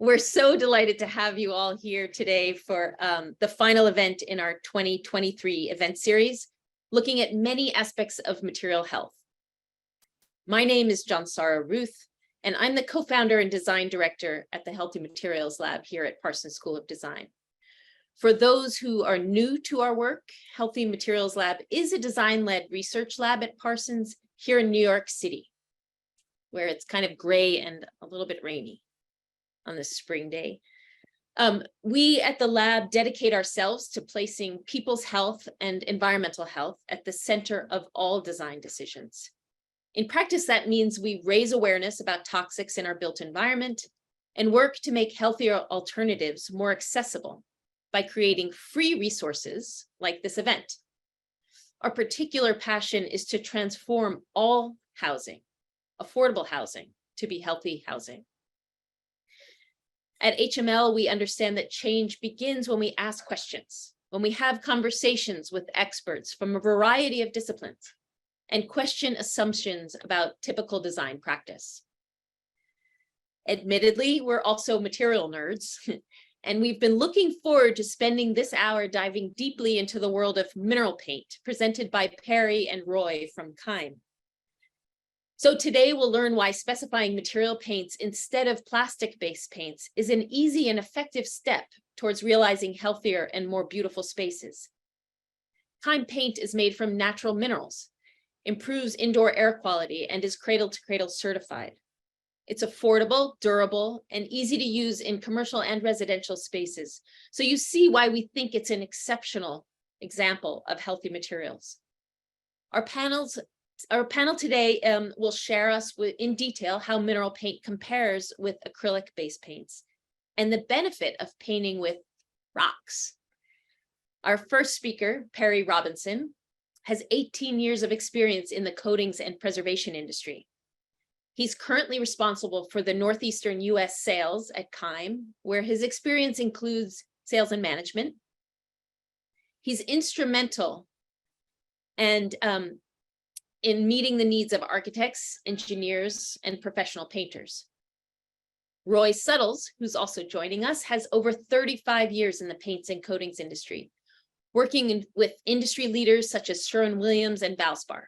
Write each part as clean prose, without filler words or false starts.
We're so delighted to have you all here today for the final event in our 2023 event series, looking at many aspects of material health. My name is Johnsara Ruth, and I'm the co-founder and design director at the Healthy Materials Lab here at Parsons School of Design. For those who are new to our work, Healthy Materials Lab is a design-led research lab at Parsons here in New York City, where it's kind of gray and a little bit rainy on this spring day. We at the lab dedicate ourselves to placing people's health and environmental health at the center of all design decisions. In practice, that means we raise awareness about toxics in our built environment and work to make healthier alternatives more accessible by creating free resources like this event. Our particular passion is to transform all housing, affordable housing, to be healthy housing. At HML, we understand that change begins when we ask questions, when we have conversations with experts from a variety of disciplines, and question assumptions about typical design practice. Admittedly, we're also material nerds, and we've been looking forward to spending this hour diving deeply into the world of mineral paint, presented by Perri and Roy from Keim. So today we'll learn why specifying material paints instead of plastic-based paints is an easy and effective step towards realizing healthier and more beautiful spaces. Keim paint is made from natural minerals, improves indoor air quality, and is cradle-to-cradle certified. It's affordable, durable, and easy to use in commercial and residential spaces. So you see why we think it's an exceptional example of healthy materials. Our panel today will share us in detail how mineral paint compares with acrylic-based paints and the benefit of painting with rocks. Our first speaker, Perri Robinson, has 18 years of experience in the coatings and preservation industry. He's currently responsible for the Northeastern US sales at Keim, where his experience includes sales and management. He's instrumental and in meeting the needs of architects, engineers, and professional painters. Roy Suttles, who's also joining us, has over 35 years in the paints and coatings industry, working with industry leaders such as Sherwin-Williams and Valspar.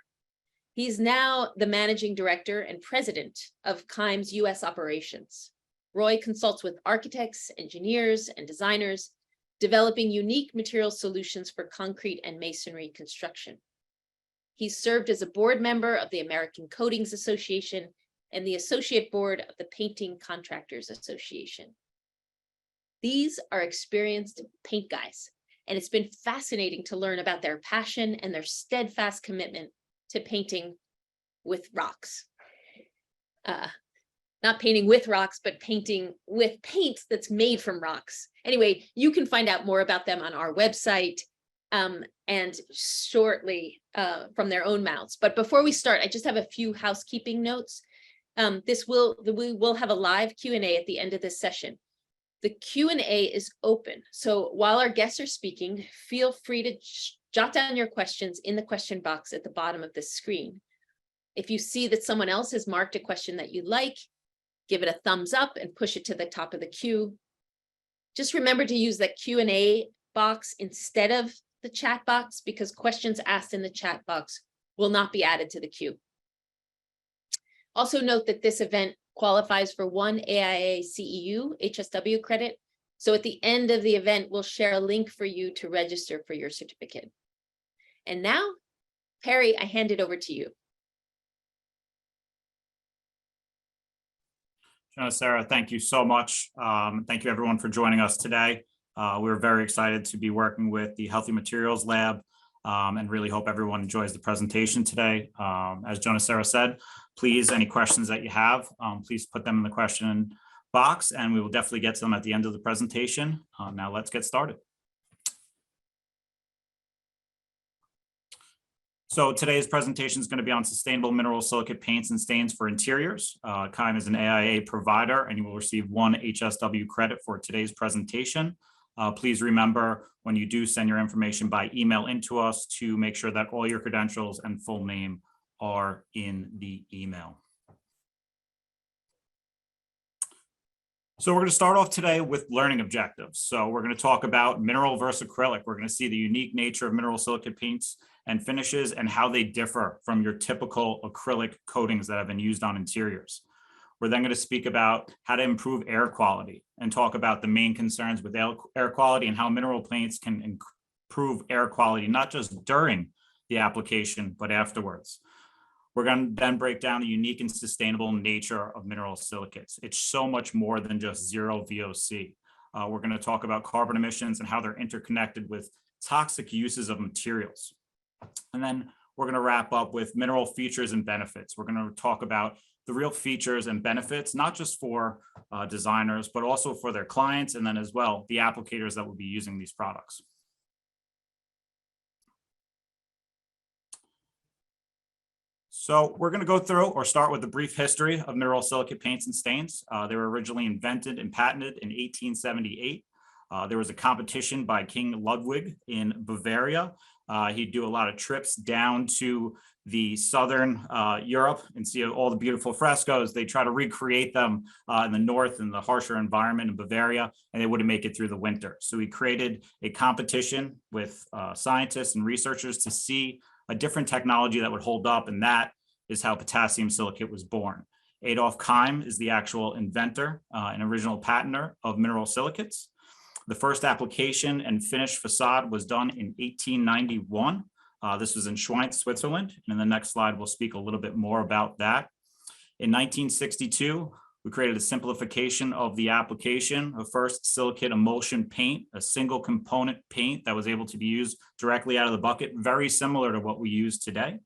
He's now the managing director and president of Keim's US operations. Roy consults with architects, engineers, and designers, developing unique material solutions for concrete and masonry construction. He's served as a board member of the American Coatings Association and the associate board of the Painting Contractors Association. These are experienced paint guys, and it's been fascinating to learn about their passion and their steadfast commitment to painting with rocks. Not painting with rocks, but painting with paint that's made from rocks. Anyway, you can find out more about them on our website and shortly from their own mouths. But before we start, I just have a few housekeeping notes. We will have a live Q&A at the end of this session. The Q&A is open. So while our guests are speaking, feel free to jot down your questions in the question box at the bottom of the screen. If you see that someone else has marked a question that you like, give it a thumbs up and push it to the top of the queue. Just remember to use that Q&A box instead of the chat box, because questions asked in the chat box will not be added to the queue. Also note that this event qualifies for one AIA CEU HSW credit. So at the end of the event, we'll share a link for you to register for your certificate. And now, Perri, I hand it over to you. Sarah, thank you so much. Thank you everyone for joining us today. We're very excited to be working with the Healthy Materials Lab and really hope everyone enjoys the presentation today. As Sarah said, please, any questions that you have, please put them in the question box and we will definitely get to them at the end of the presentation. Now let's get started. So today's presentation is going to be on sustainable mineral silicate paints and stains for interiors. Keim is an AIA provider and you will receive one HSW credit for today's presentation. Please remember when you do send your information by email into us to make sure that all your credentials and full name are in the email. So we're going to start off today with learning objectives. So we're going to talk about mineral versus acrylic. We're going to see the unique nature of mineral silicate paints and finishes and how they differ from your typical acrylic coatings that have been used on interiors. We're then going to speak about how to improve air quality and talk about the main concerns with air quality and how mineral paints can improve air quality, not just during the application, but afterwards. We're going to then break down the unique and sustainable nature of mineral silicates. It's so much more than just zero VOC. We're going to talk about carbon emissions and how they're interconnected with toxic uses of materials. And then we're going to wrap up with mineral features and benefits. We're going to talk about the real features and benefits, not just for designers, but also for their clients, and then as well, the applicators that will be using these products. So we're going to go through or start with a brief history of mineral silicate paints and stains. They were originally invented and patented in 1878. There was a competition by King Ludwig in Bavaria. He'd do a lot of trips down to the southern Europe and see all the beautiful frescoes. They try to recreate them in the north in the harsher environment in Bavaria, and they wouldn't make it through the winter. So he created a competition with scientists and researchers to see a different technology that would hold up, and that is how potassium silicate was born. Adolf Keim is the actual inventor and original patenter of mineral silicates. The first application and finished facade was done in 1891. This was in Schweitz, Switzerland. And in the next slide, we'll speak a little bit more about that. In 1962, we created a simplification of the application of first silicate emulsion paint, a single component paint that was able to be used directly out of the bucket, very similar to what we use today.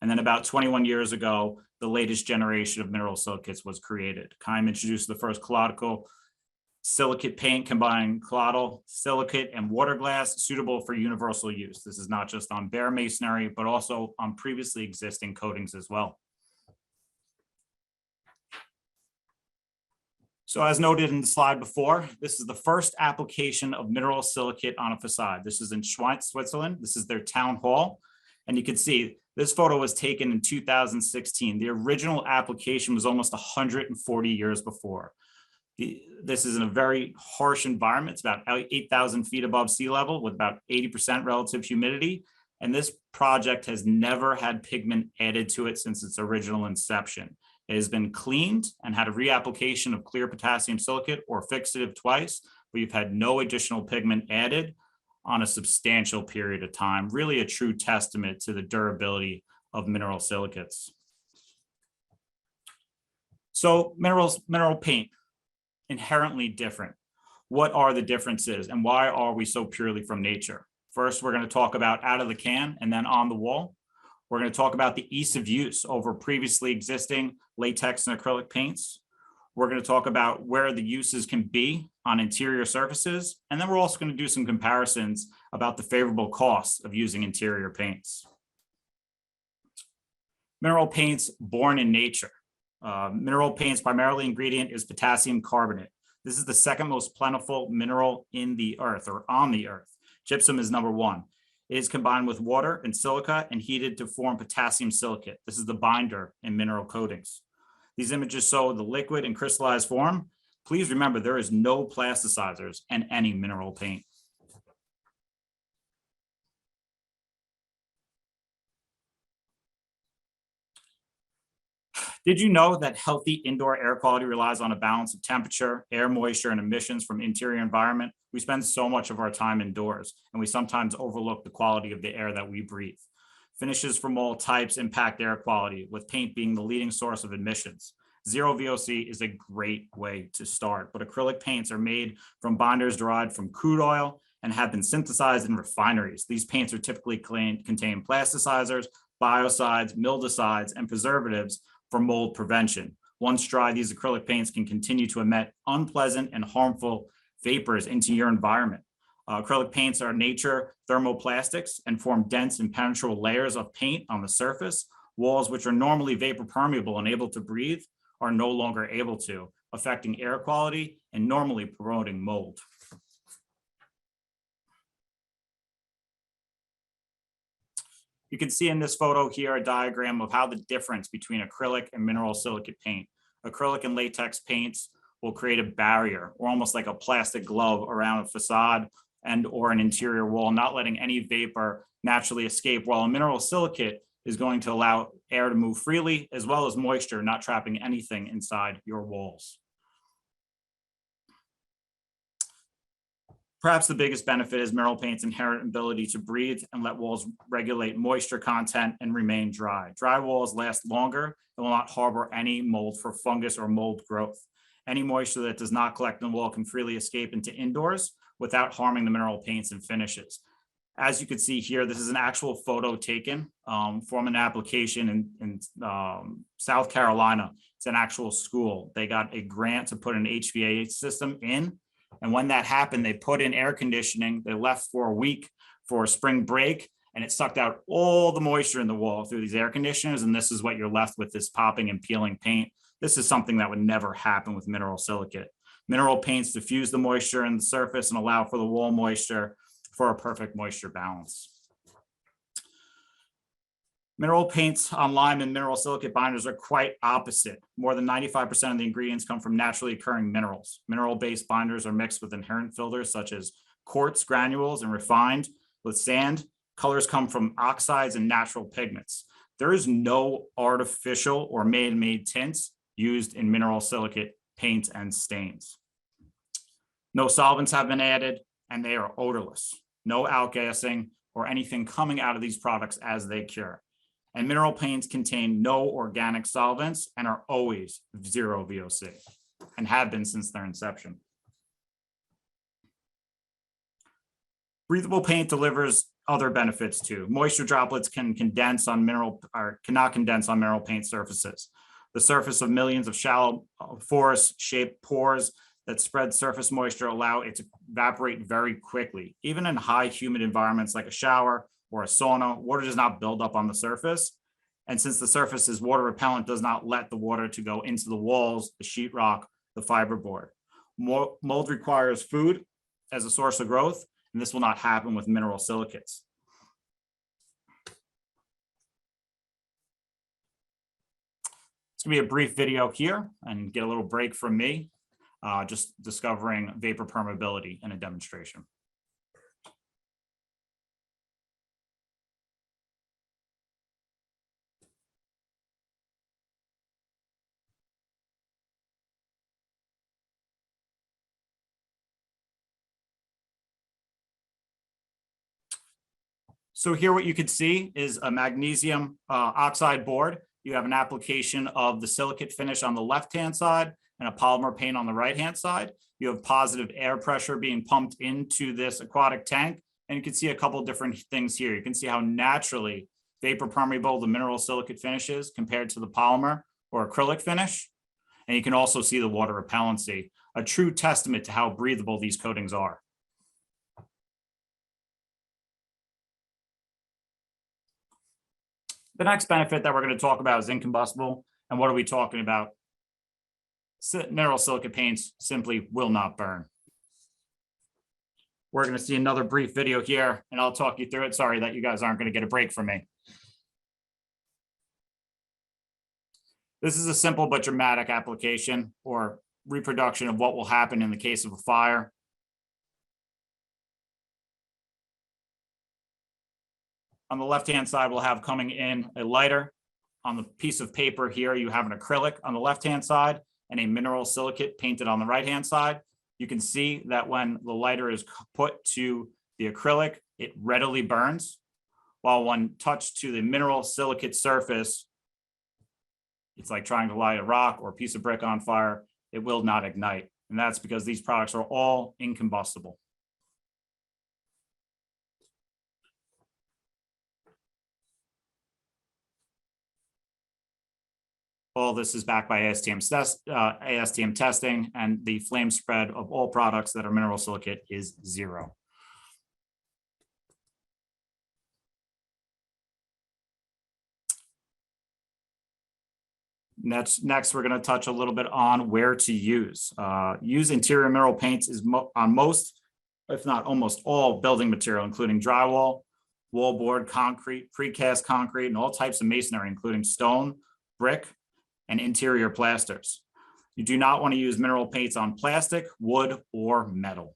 And then about 21 years ago, the latest generation of mineral silicates was created. Keim introduced the first colloidal silicate paint combining colloidal silicate and water glass, suitable for universal use. This is not just on bare masonry, but also on previously existing coatings as well. So as noted in the slide before, this is the first application of mineral silicate on a facade. This is in Schweitz, Switzerland. This is their town hall. And you can see this photo was taken in 2016. The original application was almost 140 years before. This is in a very harsh environment. It's about 8,000 feet above sea level with about 80% relative humidity. And this project has never had pigment added to it since its original inception. It has been cleaned and had a reapplication of clear potassium silicate or fixative twice, but you've had no additional pigment added on a substantial period of time. Really a true testament to the durability of mineral silicates. So mineral paint, inherently different. What are the differences and why are we so purely from nature? First, we're going to talk about out of the can and then on the wall. We're going to talk about the ease of use over previously existing latex and acrylic paints. We're going to talk about where the uses can be on interior surfaces. And then we're also going to do some comparisons about the favorable costs of using interior paints. Mineral paints born in nature. Mineral paints primarily ingredient is potassium carbonate. This is the second most plentiful mineral in the earth or on the earth. Gypsum is number one. It is combined with water and silica and heated to form potassium silicate. This is the binder in mineral coatings. These images show the liquid and crystallized form. Please remember there is no plasticizers in any mineral paint. Did you know that healthy indoor air quality relies on a balance of temperature, air moisture, and emissions from interior environment? We spend so much of our time indoors, and we sometimes overlook the quality of the air that we breathe. Finishes from all types impact air quality, with paint being the leading source of emissions. Zero VOC is a great way to start, but acrylic paints are made from binders derived from crude oil and have been synthesized in refineries. These paints are typically contain plasticizers, biocides, mildicides, and preservatives for mold prevention. Once dry, these acrylic paints can continue to emit unpleasant and harmful vapors into your environment. Acrylic paints are nature thermoplastics and form dense impenetrable layers of paint on the surface. Walls, which are normally vapor permeable and able to breathe, are no longer able to, affecting air quality and normally promoting mold. You can see in this photo here a diagram of how the difference between acrylic and mineral silicate paint. Acrylic and latex paints will create a barrier or almost like a plastic glove around a facade and or an interior wall, not letting any vapor naturally escape, while a mineral silicate is going to allow air to move freely, as well as moisture, not trapping anything inside your walls. Perhaps the biggest benefit is mineral paint's inherent ability to breathe and let walls regulate moisture content and remain dry. Dry walls last longer and will not harbor any mold for fungus or mold growth. Any moisture that does not collect in the wall can freely escape into indoors without harming the mineral paints and finishes. As you can see here, this is an actual photo taken from an application in South Carolina. It's an actual school. They got a grant to put an HVAC system in. And when that happened, they put in air conditioning. They left for a week for a spring break, and it sucked out all the moisture in the wall through these air conditioners. And this is what you're left with, this popping and peeling paint. This is something that would never happen with mineral silicate. Mineral paints diffuse the moisture in the surface and allow for the wall moisture for a perfect moisture balance. Mineral paints on lime and mineral silicate binders are quite opposite. More than 95% of the ingredients come from naturally occurring minerals. Mineral-based binders are mixed with inherent filters such as quartz granules and refined with sand. Colors come from oxides and natural pigments. There is no artificial or man-made tints used in mineral silicate paints and stains. No solvents have been added, and they are odorless. No outgassing or anything coming out of these products as they cure. And mineral paints contain no organic solvents and are always zero VOC and have been since their inception. Breathable paint delivers other benefits too. Moisture droplets can condense on cannot condense on mineral paint surfaces. The surface of millions of shallow forest-shaped pores that spread surface moisture allow it to evaporate very quickly. Even in high humid environments like a shower or a sauna, water does not build up on the surface. And since the surface is water repellent, does not let the water to go into the walls, the sheetrock, the fiberboard. Mold requires food as a source of growth, and this will not happen with mineral silicates. It's gonna be a brief video here and get a little break from me, just discovering vapor permeability in a demonstration. So here what you can see is a magnesium oxide board. You have an application of the silicate finish on the left-hand side and a polymer paint on the right-hand side. You have positive air pressure being pumped into this aquatic tank. And you can see a couple of different things here. You can see how naturally vapor permeable the mineral silicate finish is compared to the polymer or acrylic finish. And you can also see the water repellency, a true testament to how breathable these coatings are. The next benefit that we're going to talk about is incombustible. And what are we talking about? Mineral silicate paints simply will not burn. We're going to see another brief video here, and I'll talk you through it. Sorry that you guys aren't going to get a break from me. This is a simple but dramatic application or reproduction of what will happen in the case of a fire. On the left-hand side, we'll have coming in a lighter. On the piece of paper here, you have an acrylic on the left-hand side and a mineral silicate painted on the right-hand side. You can see that when the lighter is put to the acrylic, it readily burns, while when touched to the mineral silicate surface, it's like trying to light a rock or a piece of brick on fire, it will not ignite. And that's because these products are all incombustible. All this is backed by ASTM testing, and the flame spread of all products that are mineral silicate is 0. Next, we're going to touch a little bit on where to use. Use interior mineral paints is on most, if not almost all, building material, including drywall, wallboard, concrete, precast concrete, and all types of masonry, including stone, brick, and interior plasters. You do not want to use mineral paints on plastic, wood, or metal.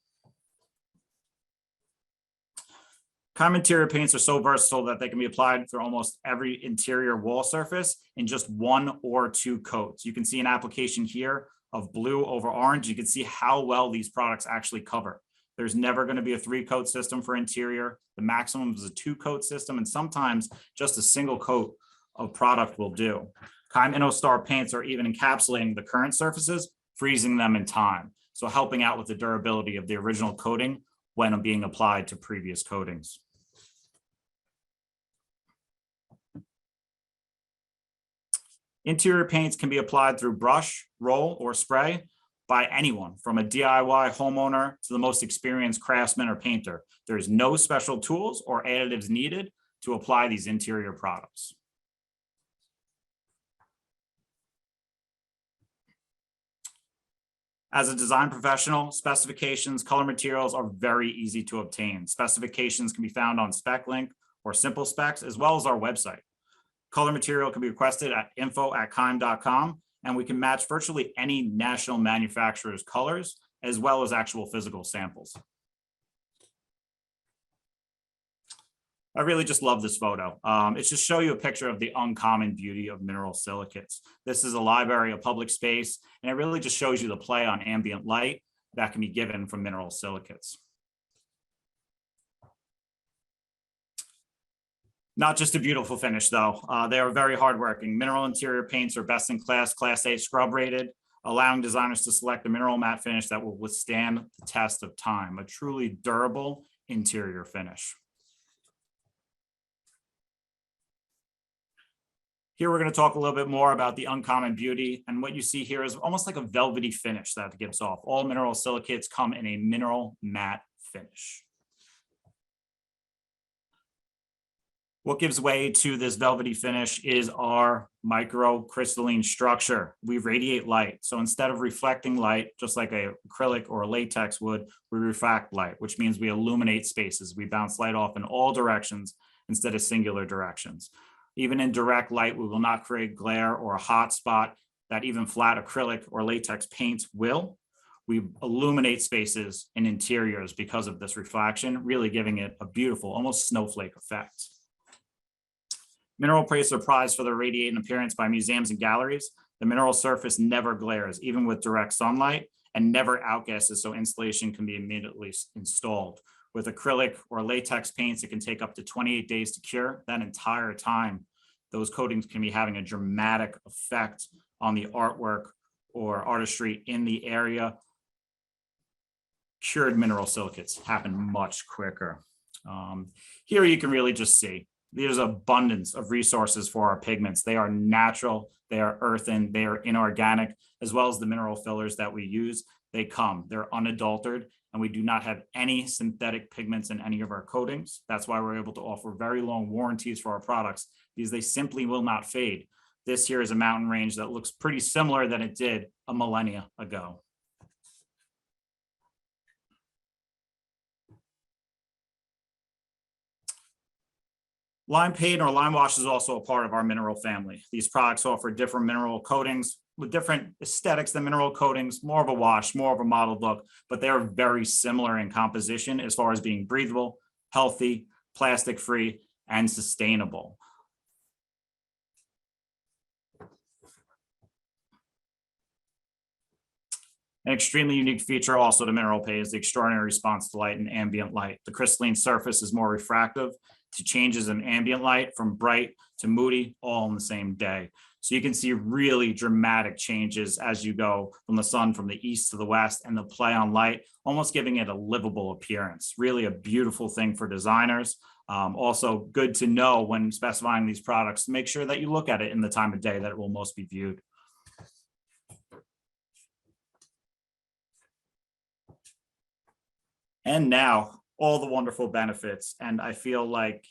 Keim interior paints are so versatile that they can be applied for almost every interior wall surface in just 1 or 2 coats. You can see an application here of blue over orange. You can see how well these products actually cover. There's never going to be a 3-coat system for interior. The maximum is a 2-coat system, and sometimes just a single coat of product will do. Keim InnoStar paints are even encapsulating the current surfaces, freezing them in time, so helping out with the durability of the original coating when being applied to previous coatings. Interior paints can be applied through brush, roll, or spray by anyone, from a DIY homeowner to the most experienced craftsman or painter. There's no special tools or additives needed to apply these interior products. As a design professional, specifications, color materials are very easy to obtain. Specifications can be found on SpecLink or Simple Specs, as well as our website. Color material can be requested at info@keim.com, and we can match virtually any national manufacturer's colors, as well as actual physical samples. I really just love this photo. It's just show you a picture of the uncommon beauty of mineral silicates. This is a library, a public space, and it really just shows you the play on ambient light that can be given from mineral silicates. Not just a beautiful finish, though. They are very hardworking. Mineral interior paints are best in class, Class A scrub rated, allowing designers to select a mineral matte finish that will withstand the test of time, a truly durable interior finish. Here, we're going to talk a little bit more about the uncommon beauty. And what you see here is almost like a velvety finish that gives off. All mineral silicates come in a mineral matte finish. What gives way to this velvety finish is our microcrystalline structure. We radiate light. So instead of reflecting light, just like an acrylic or a latex would, we refract light, which means we illuminate spaces. We bounce light off in all directions instead of singular directions. Even in direct light, we will not create glare or a hot spot that even flat acrylic or latex paints will. We illuminate spaces in interiors because of this reflection, really giving it a beautiful, almost snowflake effect. Mineral paints are prized for their radiating appearance by museums and galleries. The mineral surface never glares, even with direct sunlight, and never outgasses, so installation can be immediately installed. With acrylic or latex paints, it can take up to 28 days to cure. That entire time, those coatings can be having a dramatic effect on the artwork or artistry in the area. Cured mineral silicates happen much quicker. Here you can really just see there's abundance of resources for our pigments. They are natural, they are earthen, they are inorganic, as well as the mineral fillers that we use. They're unadulterated, and we do not have any synthetic pigments in any of our coatings. That's why we're able to offer very long warranties for our products, because they simply will not fade. This here is a mountain range that looks pretty similar than it did a millennia ago. Lime paint or lime wash is also a part of our mineral family. These products offer different mineral coatings with different aesthetics than mineral coatings, more of a wash, more of a mottled look, but they're very similar in composition as far as being breathable, healthy, plastic-free, and sustainable. An extremely unique feature also to mineral paint is the extraordinary response to light and ambient light. The crystalline surface is more refractive to changes in ambient light from bright to moody all in the same day. So you can see really dramatic changes as you go from the sun from the east to the west, and the play on light, almost giving it a livable appearance. Really a beautiful thing for designers. Also good to know when specifying these products to make sure that you look at it in the time of day that it will most be viewed. And now all the wonderful benefits. And I feel like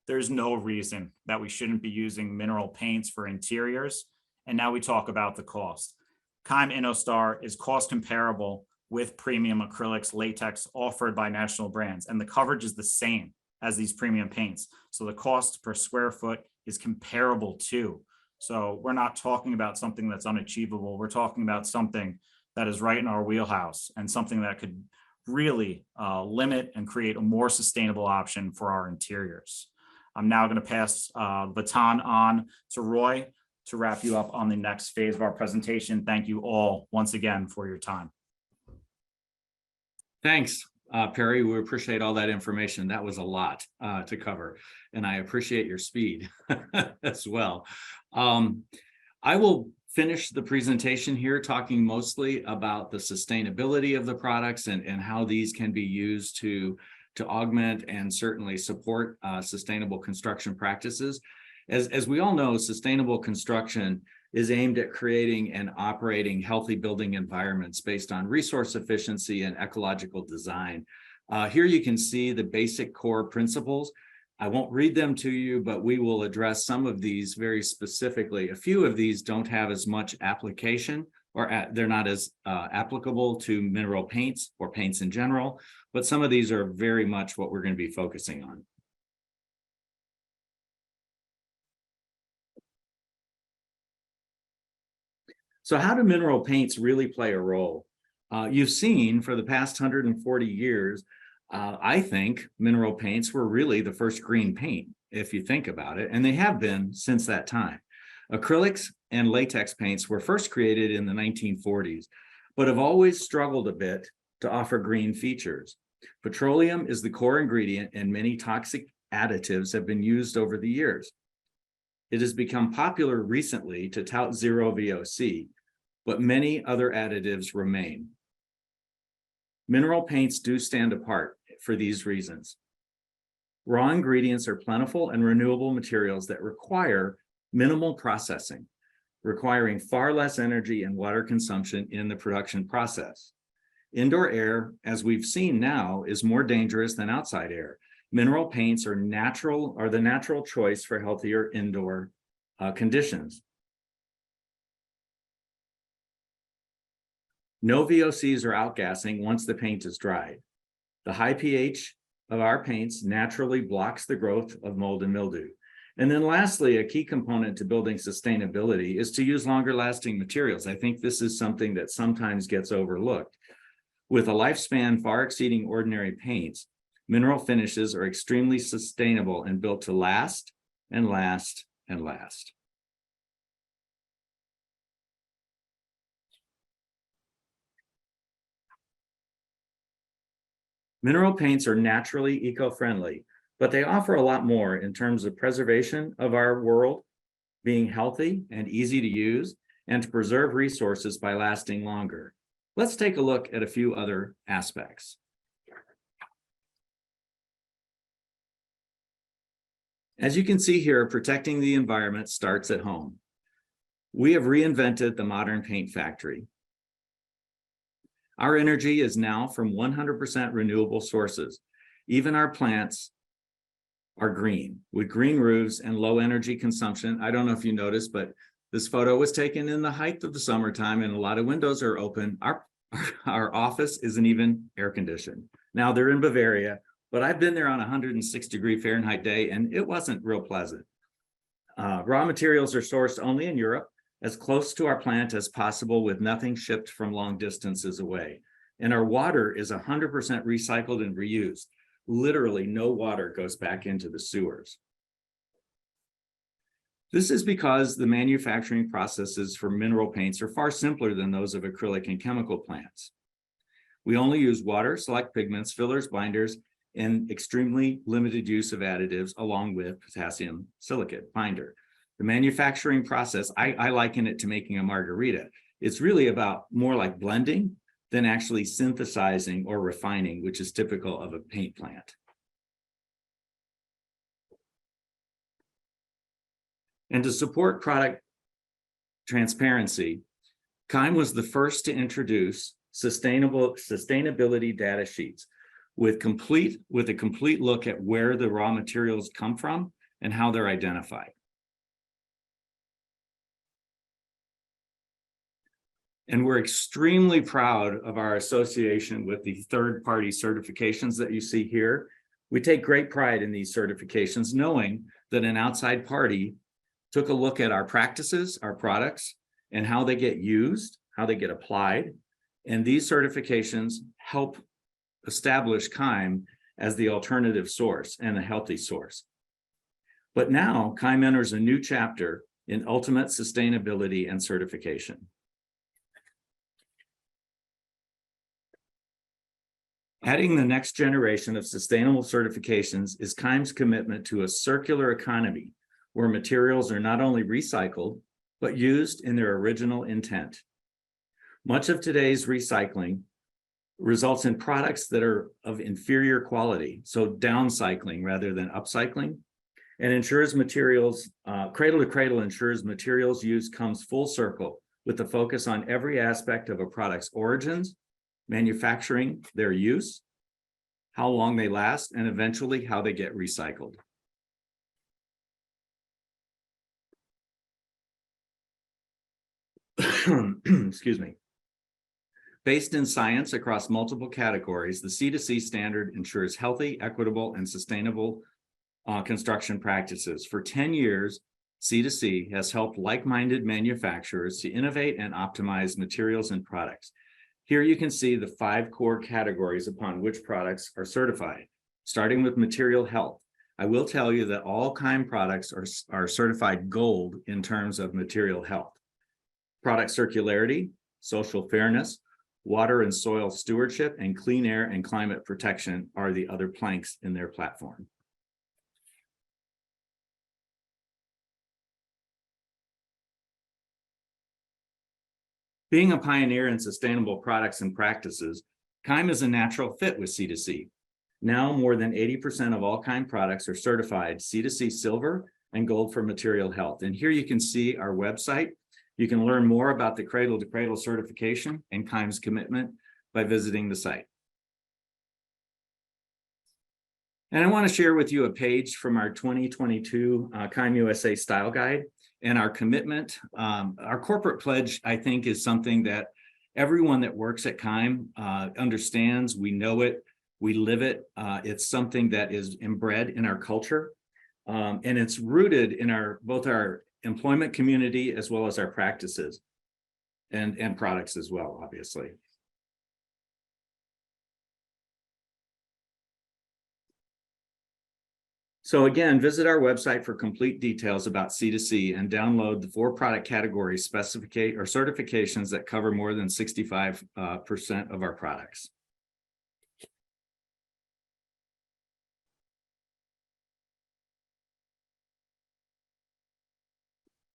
there's no reason that we shouldn't be using mineral paints for interiors. And now we talk about the cost. Keim InnoStar is cost comparable with premium acrylics, latex offered by national brands. And the coverage is the same as these premium paints. So the cost per square foot is comparable to So we're not talking about something that's unachievable. We're talking about something that is right in our wheelhouse and something that could really limit and create a more sustainable option for our interiors. I'm now going to pass the baton on to Roy to wrap you up on the next phase of our presentation. Thank you all once again for your time. Thanks, Perry. We appreciate all that information. That was a lot to cover, and I appreciate your speed as well. I will finish the presentation here talking mostly about the sustainability of the products and how these can be used to augment and certainly support sustainable construction practices. As we all know, sustainable construction is aimed at creating and operating healthy building environments based on resource efficiency and ecological design. Here you can see the basic core principles. I won't read them to you, but we will address some of these very specifically. A few of these don't have as much application, or they're not as applicable to mineral paints or paints in general, but some of these are very much what we're going to be focusing on. So how do mineral paints really play a role? You've seen for the past 140 years, I think mineral paints were really the first green paint, if you think about it, and they have been since that time. Acrylics and latex paints were first created in the 1940s, but have always struggled a bit to offer green features. Petroleum is the core ingredient, and many toxic additives have been used over the years. It has become popular recently to tout zero VOC, but many other additives remain. Mineral paints do stand apart for these reasons. Raw ingredients are plentiful and renewable materials that require minimal processing, requiring far less energy and water consumption in the production process. Indoor air, as we've seen now, is more dangerous than outside air. Mineral paints are the natural choice for healthier indoor conditions. No VOCs are outgassing once the paint is dried. The high pH of our paints naturally blocks the growth of mold and mildew. And then lastly, a key component to building sustainability is to use longer lasting materials. I think this is something that sometimes gets overlooked. With a lifespan far exceeding ordinary paints, mineral finishes are extremely sustainable and built to last and last and last. Mineral paints are naturally eco-friendly, but they offer a lot more in terms of preservation of our world, being healthy and easy to use, and to preserve resources by lasting longer. Let's take a look at a few other aspects. As you can see here, protecting the environment starts at home. We have reinvented the modern paint factory. Our energy is now from 100% renewable sources. Even our plants are green, with green roofs and low energy consumption. I don't know if you noticed, but this photo was taken in the height of the summertime and a lot of windows are open. Our office isn't even air conditioned. Now they're in Bavaria, but I've been there on a 106°F day and it wasn't real pleasant. Raw materials are sourced only in Europe, as close to our plant as possible, with nothing shipped from long distances away. And our water is 100% recycled and reused. Literally no water goes back into the sewers. This is because the manufacturing processes for mineral paints are far simpler than those of acrylic and chemical plants. We only use water, select pigments, fillers, binders, and extremely limited use of additives, along with potassium silicate binder. The manufacturing process, I liken it to making a margarita. It's really about more like blending than actually synthesizing or refining, which is typical of a paint plant. And to support product transparency, Keim was the first to introduce sustainability data sheets with a complete look at where the raw materials come from and how they're identified. And we're extremely proud of our association with the third-party certifications that you see here. We take great pride in these certifications, knowing that an outside party took a look at our practices, our products, and how they get used, how they get applied. And these certifications help establish Keim as the alternative source and a healthy source. But now Keim enters a new chapter in ultimate sustainability and certification. Adding the next generation of sustainable certifications is Keim's commitment to a circular economy where materials are not only recycled, but used in their original intent. Much of today's recycling results in products that are of inferior quality, so downcycling rather than upcycling, and ensures materials, cradle to cradle ensures materials use comes full circle with the focus on every aspect of a product's origins, manufacturing, their use, how long they last, and eventually how they get recycled. Excuse me. Based in science across multiple categories, the C2C standard ensures healthy, equitable, and sustainable construction practices. For 10 years, C2C has helped like-minded manufacturers to innovate and optimize materials and products. Here you can see the 5 core categories upon which products are certified, starting with material health. I will tell you that all Keim products are certified gold in terms of material health. Product circularity, social fairness, water and soil stewardship, and clean air and climate protection are the other planks in their platform. Being a pioneer in sustainable products and practices, Keim is a natural fit with C2C. Now, more than 80% of all Keim products are certified C2C silver and gold for material health. And here you can see our website. You can learn more about the Cradle to Cradle certification and Keim's commitment by visiting the site. And I want to share with you a page from our 2022 Keim USA Style Guide. And our commitment, our corporate pledge, I think, is something that everyone that works at Keim understands. We know it, we live it. It's something that is inbred in our culture. And it's rooted in both our employment community as well as our practices and products as well, obviously. So again, visit our website for complete details about C2C and download the 4 product categories certifications that cover more than 65% of our products.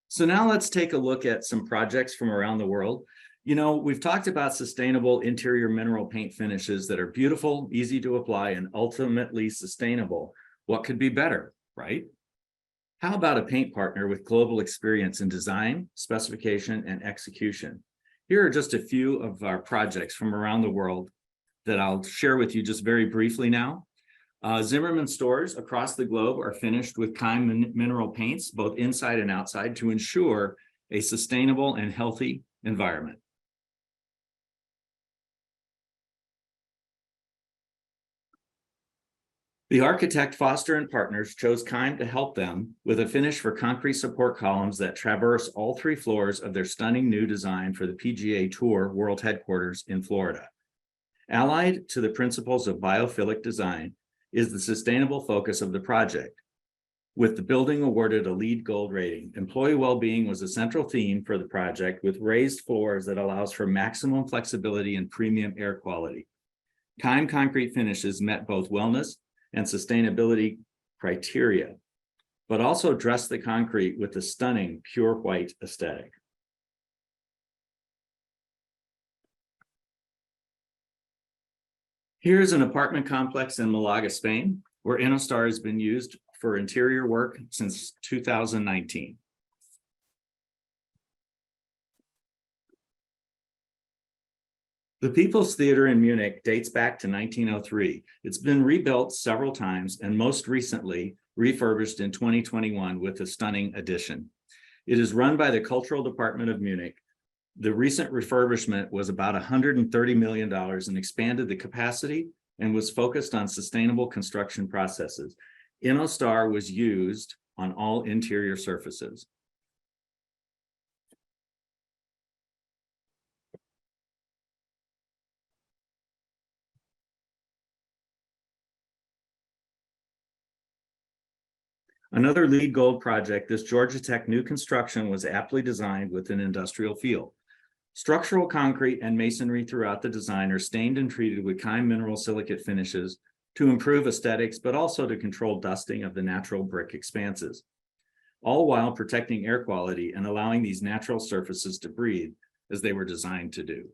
So now let's take a look at some projects from around the world. You know, we've talked about sustainable interior mineral paint finishes that are beautiful, easy to apply, and ultimately sustainable. What could be better, right? How about a paint partner with global experience in design, specification, and execution? Here are just a few of our projects from around the world that I'll share with you just very briefly now. Zimmerman stores across the globe are finished with Keim mineral paints, both inside and outside, to ensure a sustainable and healthy environment. The architect Foster and Partners chose Keim to help them with a finish for concrete support columns that traverse all 3 floors of their stunning new design for the PGA Tour World Headquarters in Florida. Allied to the principles of biophilic design is the sustainable focus of the project, with the building awarded a LEED Gold rating. Employee well-being was a central theme for the project, with raised floors that allows for maximum flexibility and premium air quality. Keim concrete finishes met both wellness and sustainability criteria, but also dress the concrete with the stunning pure white aesthetic. Here's an apartment complex in Malaga, Spain, where InnoStar has been used for interior work since 2019. The People's Theater in Munich dates back to 1903. It's been rebuilt several times and most recently refurbished in 2021 with a stunning addition. It is run by the Cultural Department of Munich. The recent refurbishment was about $130 million and expanded the capacity and was focused on sustainable construction processes. InnoStar was used on all interior surfaces. Another LEED Gold project, this Georgia Tech new construction was aptly designed with an industrial feel. Structural concrete and masonry throughout the design are stained and treated with Keim mineral silicate finishes to improve aesthetics, but also to control dusting of the natural brick expanses, all while protecting air quality and allowing these natural surfaces to breathe as they were designed to do.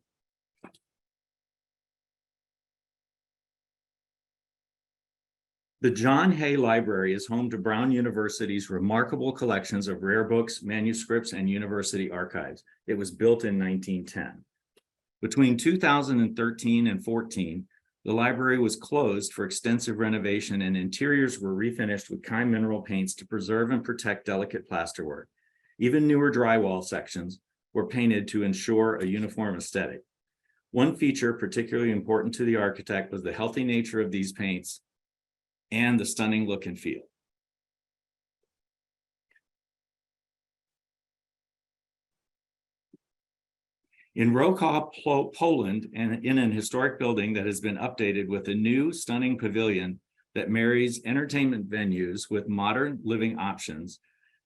The John Hay Library is home to Brown University's remarkable collections of rare books, manuscripts, and university archives. It was built in 1910. Between 2013 and 14, the library was closed for extensive renovation and interiors were refinished with Keim mineral paints to preserve and protect delicate plasterwork. Even newer drywall sections were painted to ensure a uniform aesthetic. One feature particularly important to the architect was the healthy nature of these paints and the stunning look and feel. In Wrocław, Poland, and in an historic building that has been updated with a new stunning pavilion that marries entertainment venues with modern living options,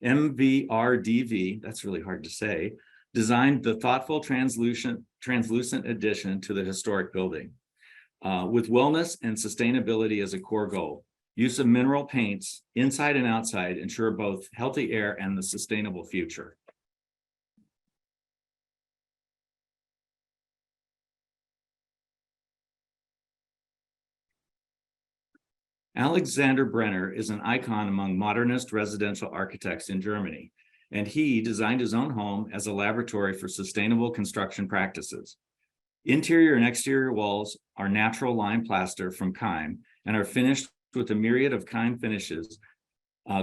MVRDV, that's really hard to say, designed the thoughtful translucent addition to the historic building. With wellness and sustainability as a core goal, use of mineral paints inside and outside ensure both healthy air and the sustainable future. Alexander Brenner is an icon among modernist residential architects in Germany, and he designed his own home as a laboratory for sustainable construction practices. Interior and exterior walls are natural lime plaster from Keim and are finished with a myriad of Keim finishes,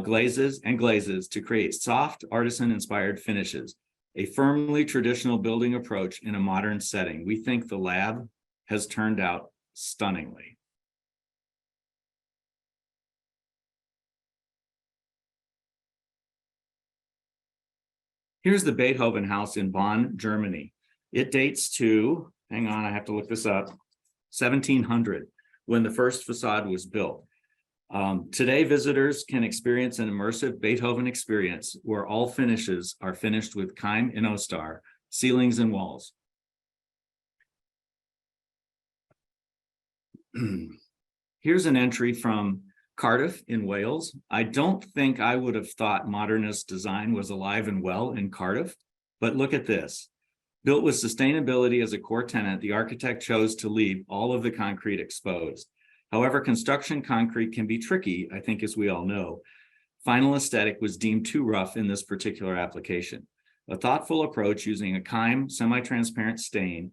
glazes to create soft, artisan-inspired finishes, a firmly traditional building approach in a modern setting. We think the lab has turned out stunningly. Here's the Beethoven House in Bonn, Germany. It dates to, hang on, I have to look this up, 1700, when the first facade was built. Today, visitors can experience an immersive Beethoven experience where all finishes are finished with Keim Innostar, ceilings and walls. Here's an entry from Cardiff in Wales. I don't think I would have thought modernist design was alive and well in Cardiff, but look at this. Built with sustainability as a core tenet, the architect chose to leave all of the concrete exposed. However, construction concrete can be tricky, I think, as we all know. Final aesthetic was deemed too rough in this particular application. A thoughtful approach using a Keim semi-transparent stain,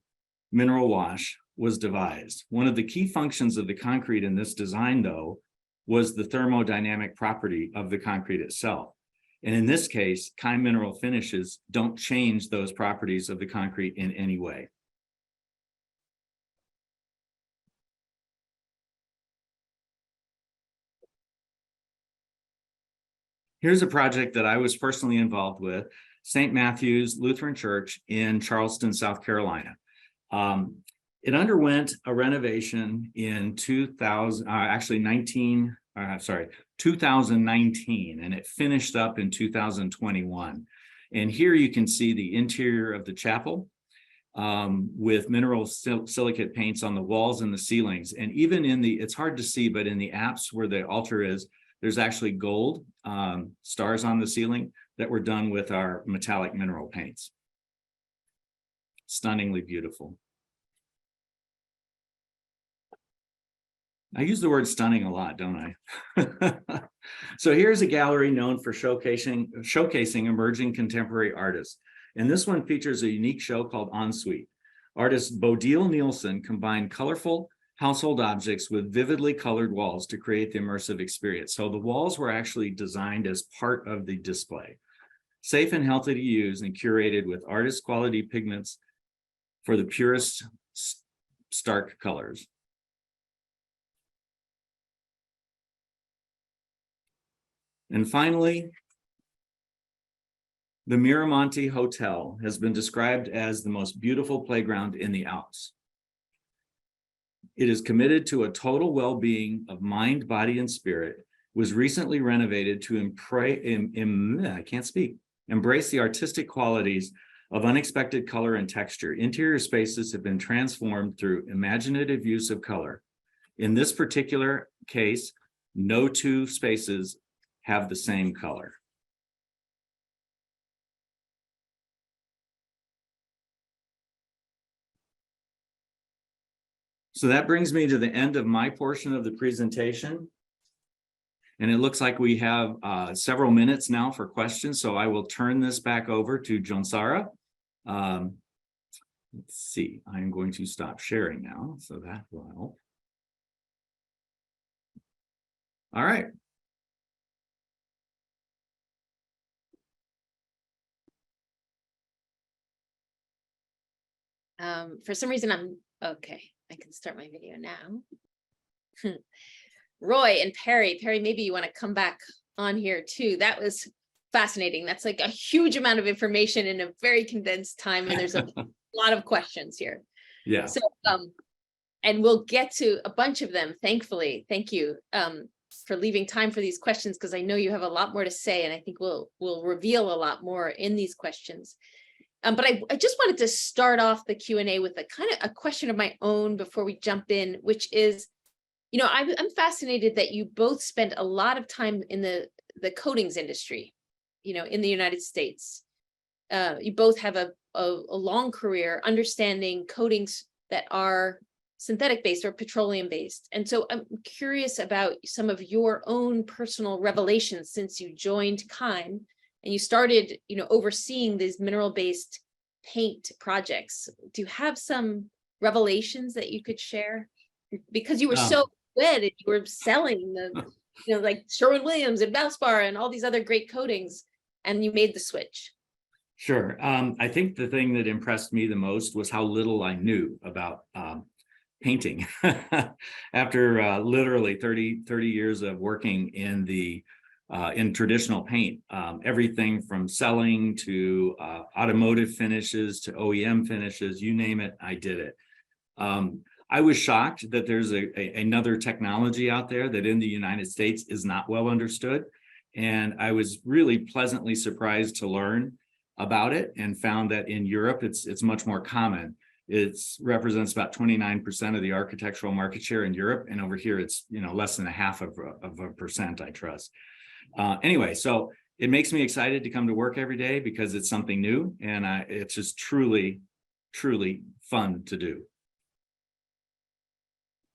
mineral wash, was devised. One of the key functions of the concrete in this design, though, was the thermodynamic property of the concrete itself. And in this case, Keim mineral finishes don't change those properties of the concrete in any way. Here's a project that I was personally involved with, St. Matthew's Lutheran Church in Charleston, South Carolina. It underwent a renovation in 2019, and it finished up in 2021. And here you can see the interior of the chapel with mineral silicate paints on the walls and the ceilings. And even in the, it's hard to see, but in the apse where the altar is, there's actually gold stars on the ceiling that were done with our metallic mineral paints. Stunningly beautiful. I use the word stunning a lot, don't I? So here's a gallery known for showcasing emerging contemporary artists. And this one features a unique show called Ensuite. Artist Bodil Nielsen combined colorful household objects with vividly colored walls to create the immersive experience. So the walls were actually designed as part of the display. Safe and healthy to use and curated with artist quality pigments for the purest stark colors. And finally, the Miramonte Hotel has been described as the most beautiful playground in the Alps. It is committed to a total well-being of mind, body, and spirit was recently renovated to embrace the artistic qualities of unexpected color and texture. Interior spaces have been transformed through imaginative use of color. In this particular case, no two spaces have the same color. So that brings me to the end of my portion of the presentation. And it looks like we have several minutes now for questions. So I will turn this back over to Jonsara. Let's see, I'm going to stop sharing now. So that will help. All right. For some reason, okay. I can start my video now. Roy and Perri, maybe you want to come back on here too. That was fascinating. That's like a huge amount of information in a very condensed time, and there's a lot of questions here. Yeah. So, and we'll get to a bunch of them, thankfully. Thank you for leaving time for these questions, because I know you have a lot more to say, and I think we'll reveal a lot more in these questions. But I just wanted to start off the Q&A with a kind of a question of my own before we jump in, which is, you know, I'm fascinated that you both spent a lot of time in the coatings industry, you know, in the United States. You both have a long career understanding coatings that are synthetic based or petroleum based. And so I'm curious about some of your own personal revelations since you joined Keim and you started, you know, overseeing these mineral-based paint projects. Do you have some revelations that you could share? Because you were so good and you were selling the, you know, like Sherwin-Williams and Valspar and all these other great coatings, and you made the switch. Sure. I think the thing that impressed me the most was how little I knew about painting. After literally 30 years of working in traditional paint, everything from selling to automotive finishes to OEM finishes, you name it, I did it. I was shocked that there's another technology out there that in the United States is not well understood. And I was really pleasantly surprised to learn about it and found that in Europe, it's much more common. It represents about 29% of the architectural market share in Europe. And over here, it's, you know, less than 0.5%, I trust. Anyway, so it makes me excited to come to work every day because it's something new and it's just truly, truly fun to do.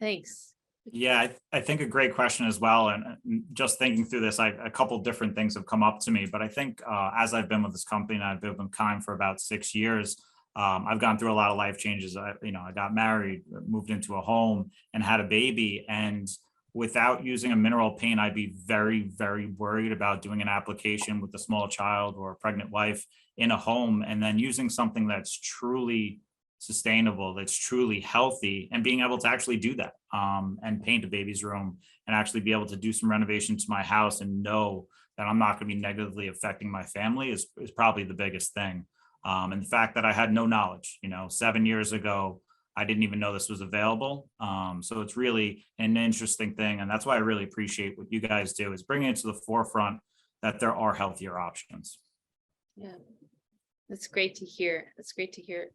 Thanks. Yeah, I think a great question as well. And just thinking through this, a couple different things have come up to me. But I think as I've been with this company, and I've been with Keim for about 6 years, I've gone through a lot of life changes. I got married, moved into a home, and had a baby. And without using a mineral paint, I'd be very, very worried about doing an application with a small child or a pregnant wife in a home, and then using something that's truly sustainable, that's truly healthy, and being able to actually do that and paint a baby's room and actually be able to do some renovation to my house and know that I'm not going to be negatively affecting my family is probably the biggest thing. And the fact that I had no knowledge, 7 years ago, I didn't even know this was available. So it's really an interesting thing. And that's why I really appreciate what you guys do, is bringing it to the forefront that there are healthier options. Yeah, that's great to hear. That's great to hear.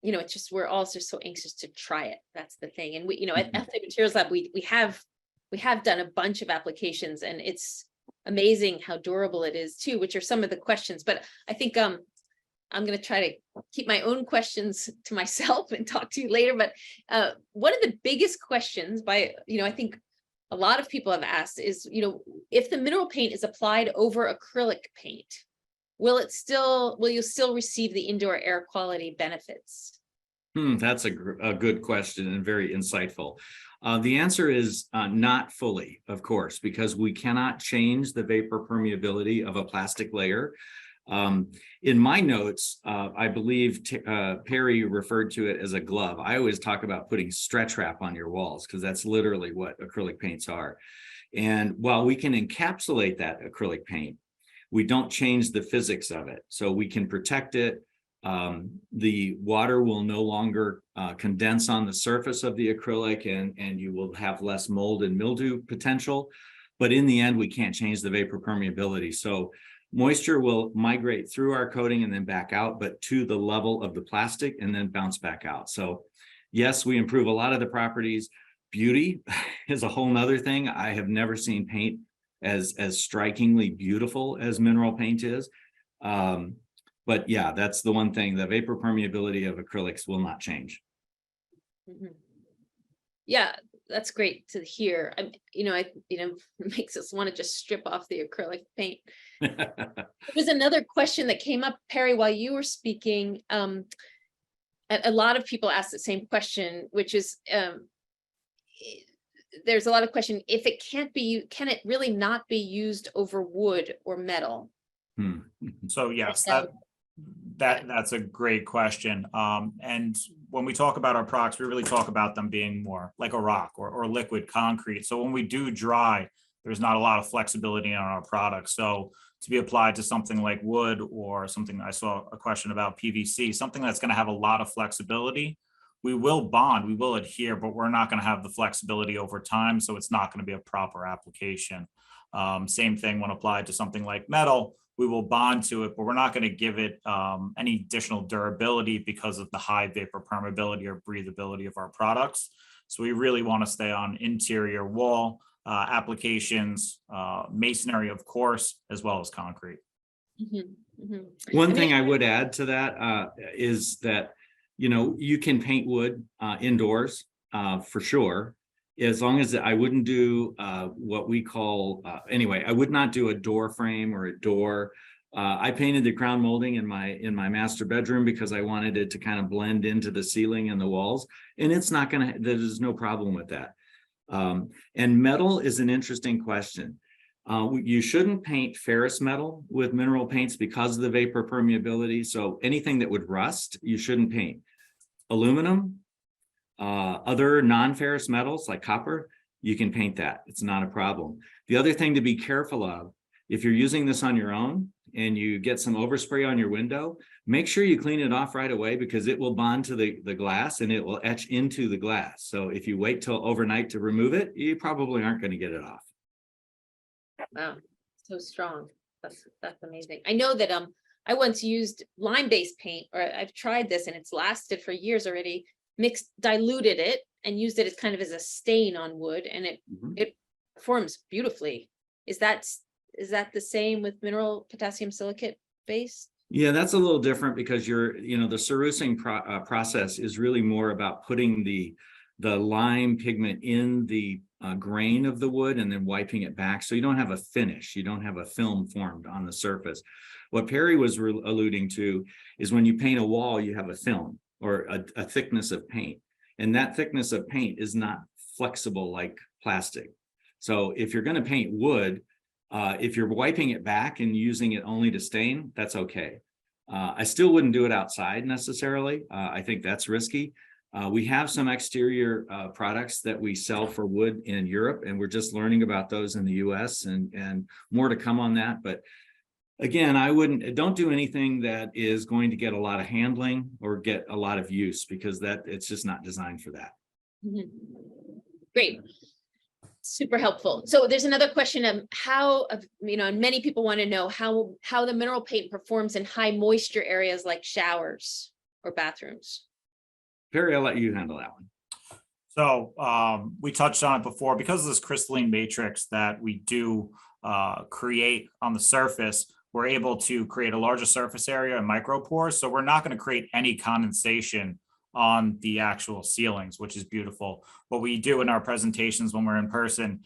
It's just, we're all just so anxious to try it. That's the thing. And we, at Healthy Materials Lab, we have done a bunch of applications, and it's amazing how durable it is too, which are some of the questions. But I think I'm going to try to keep my own questions to myself and talk to you later. But one of the biggest questions I think a lot of people have asked is, if the mineral paint is applied over acrylic paint, will you still receive the indoor air quality benefits? That's a good question and very insightful. The answer is not fully, of course, because we cannot change the vapor permeability of a plastic layer. In my notes, I believe Perri referred to it as a glove. I always talk about putting stretch wrap on your walls because that's literally what acrylic paints are. And while we can encapsulate that acrylic paint, we don't change the physics of it. So we can protect it. The water will no longer condense on the surface of the acrylic, and you will have less mold and mildew potential. But in the end, we can't change the vapor permeability. So moisture will migrate through our coating and then back out, but to the level of the plastic and then bounce back out. So yes, we improve a lot of the properties. Beauty is a whole nother thing. I have never seen paint as strikingly beautiful as mineral paint is. But yeah, that's the one thing. The vapor permeability of acrylics will not change. Mhm. Yeah, that's great to hear. It makes us want to just strip off the acrylic paint. There was another question that came up, Perri, while you were speaking. A lot of people ask the same question, which is, there's a lot of question, if it can't be, can it really not be used over wood or metal? So yes, So- that's a great question. And when we talk about our products, we really talk about them being more like a rock or liquid concrete. So when we do dry, there's not a lot of flexibility on our products. So to be applied to something like wood or something, I saw a question about PVC, something that's going to have a lot of flexibility, we will bond, we will adhere, but we're not going to have the flexibility over time. So it's not going to be a proper application. Same thing when applied to something like metal, we will bond to it, but we're not going to give it any additional durability because of the high vapor permeability or breathability of our products. So we really want to stay on interior wall applications, masonry, of course, as well as concrete. One thing I would add to that is that, you can paint wood indoors for sure, as long as I wouldn't do what we call, I would not do a door frame or a door. I painted the crown molding in my master bedroom because I wanted it to kind of blend into the ceiling and the walls, and it's not going to, there's no problem with that. And metal is an interesting question. You shouldn't paint ferrous metal with mineral paints because of the vapor permeability. So anything that would rust, you shouldn't paint. Aluminum, other non-ferrous metals like copper, you can paint that. It's not a problem. The other thing to be careful of, if you're using this on your own and you get some overspray on your window, make sure you clean it off right away because it will bond to the glass and it will etch into the glass. So if you wait till overnight to remove it, you probably aren't going to get it off. Wow, so strong. That's amazing. I know that I once used lime-based paint, or I've tried this and it's lasted for years already, diluted it and used it as kind of as a stain on wood, and it forms beautifully. Is that the same with mineral potassium silicate base? Yeah, that's a little different because the cerusing process is really more about putting the lime pigment in the grain of the wood and then wiping it back. So you don't have a finish. You don't have a film formed on the surface. What Perri was alluding to is when you paint a wall, you have a film or a thickness of paint. And that thickness of paint is not flexible like plastic. So if you're going to paint wood, if you're wiping it back and using it only to stain, that's okay. I still wouldn't do it outside necessarily. I think that's risky. We have some exterior products that we sell for wood in Europe, and we're just learning about those in the US and more to come on that. But again, don't do anything that is going to get a lot of handling or get a lot of use, because it's just not designed for that. Great. Super helpful. So there's another question of and many people want to know how the mineral paint performs in high moisture areas like showers or bathrooms. Perri, I'll let you handle that one. So we touched on it before, because of this crystalline matrix that we do create on the surface, we're able to create a larger surface area and micropores. So we're not going to create any condensation on the actual ceilings, which is beautiful. What we do in our presentations when we're in person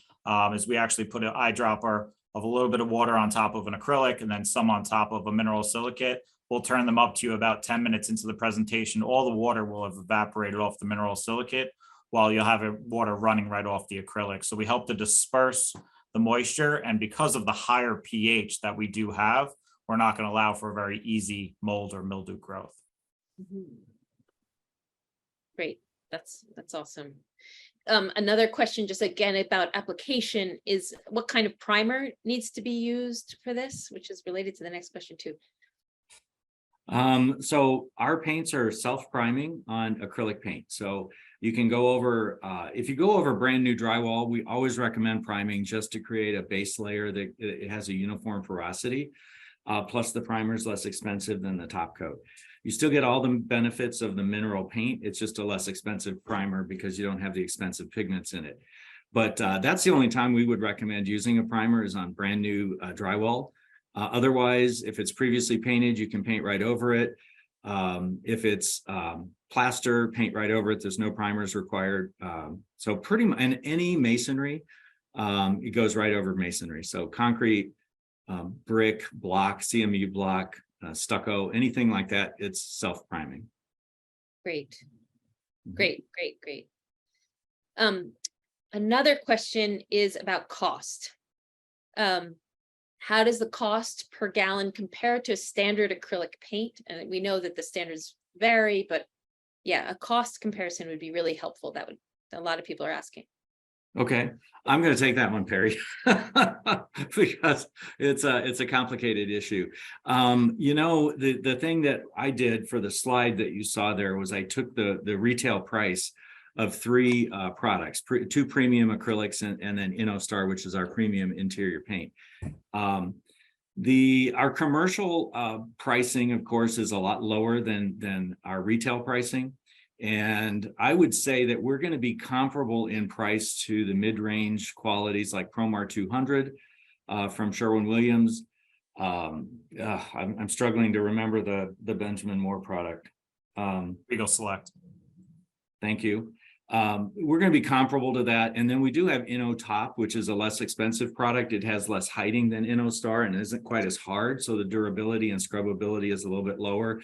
is we actually put an eyedropper of a little bit of water on top of an acrylic and then some on top of a mineral silicate. We'll turn them up to about 10 minutes into the presentation. All the water will have evaporated off the mineral silicate, while you'll have water running right off the acrylic. So we help to disperse the moisture, and because of the higher pH that we do have, we're not going to allow for a very easy mold or mildew growth. Great, that's awesome. Another question, just again about application, is what kind of primer needs to be used for this, which is related to the next question too. So our paints are self-priming on acrylic paint. So you can go over, if you go over brand new drywall, we always recommend priming just to create a base layer that it has a uniform porosity. Plus the primer is less expensive than the top coat. You still get all the benefits of the mineral paint. It's just a less expensive primer because you don't have the expensive pigments in it. But that's the only time we would recommend using a primer is on brand new drywall. Otherwise, if it's previously painted, you can paint right over it. If it's plaster, paint right over it. There's no primers required. So pretty much in any masonry, it goes right over masonry. So concrete, brick, block, CMU block, stucco, anything like that, it's self-priming. Great. Great. Another question is about cost. How does the cost per gallon compare to a standard acrylic paint? And we know that the standards vary, but yeah, a cost comparison would be really helpful. That would, a lot of people are asking. Okay, I'm going to take that one, Perri, because it's a complicated issue. The thing that I did for the slide that you saw there was I took the retail price of three products, two premium acrylics and then InnoStar, which is our premium interior paint. Our commercial pricing, of course, is a lot lower than our retail pricing. And I would say that we're going to be comparable in price to the mid-range qualities like Promar 200 from Sherwin-Williams. I'm struggling to remember the Benjamin Moore product. Eagle Select. Thank you. We're going to be comparable to that. And then we do have InnoTop, which is a less expensive product. It has less hiding than InnoStar and isn't quite as hard. So the durability and scrubbability is a little bit lower.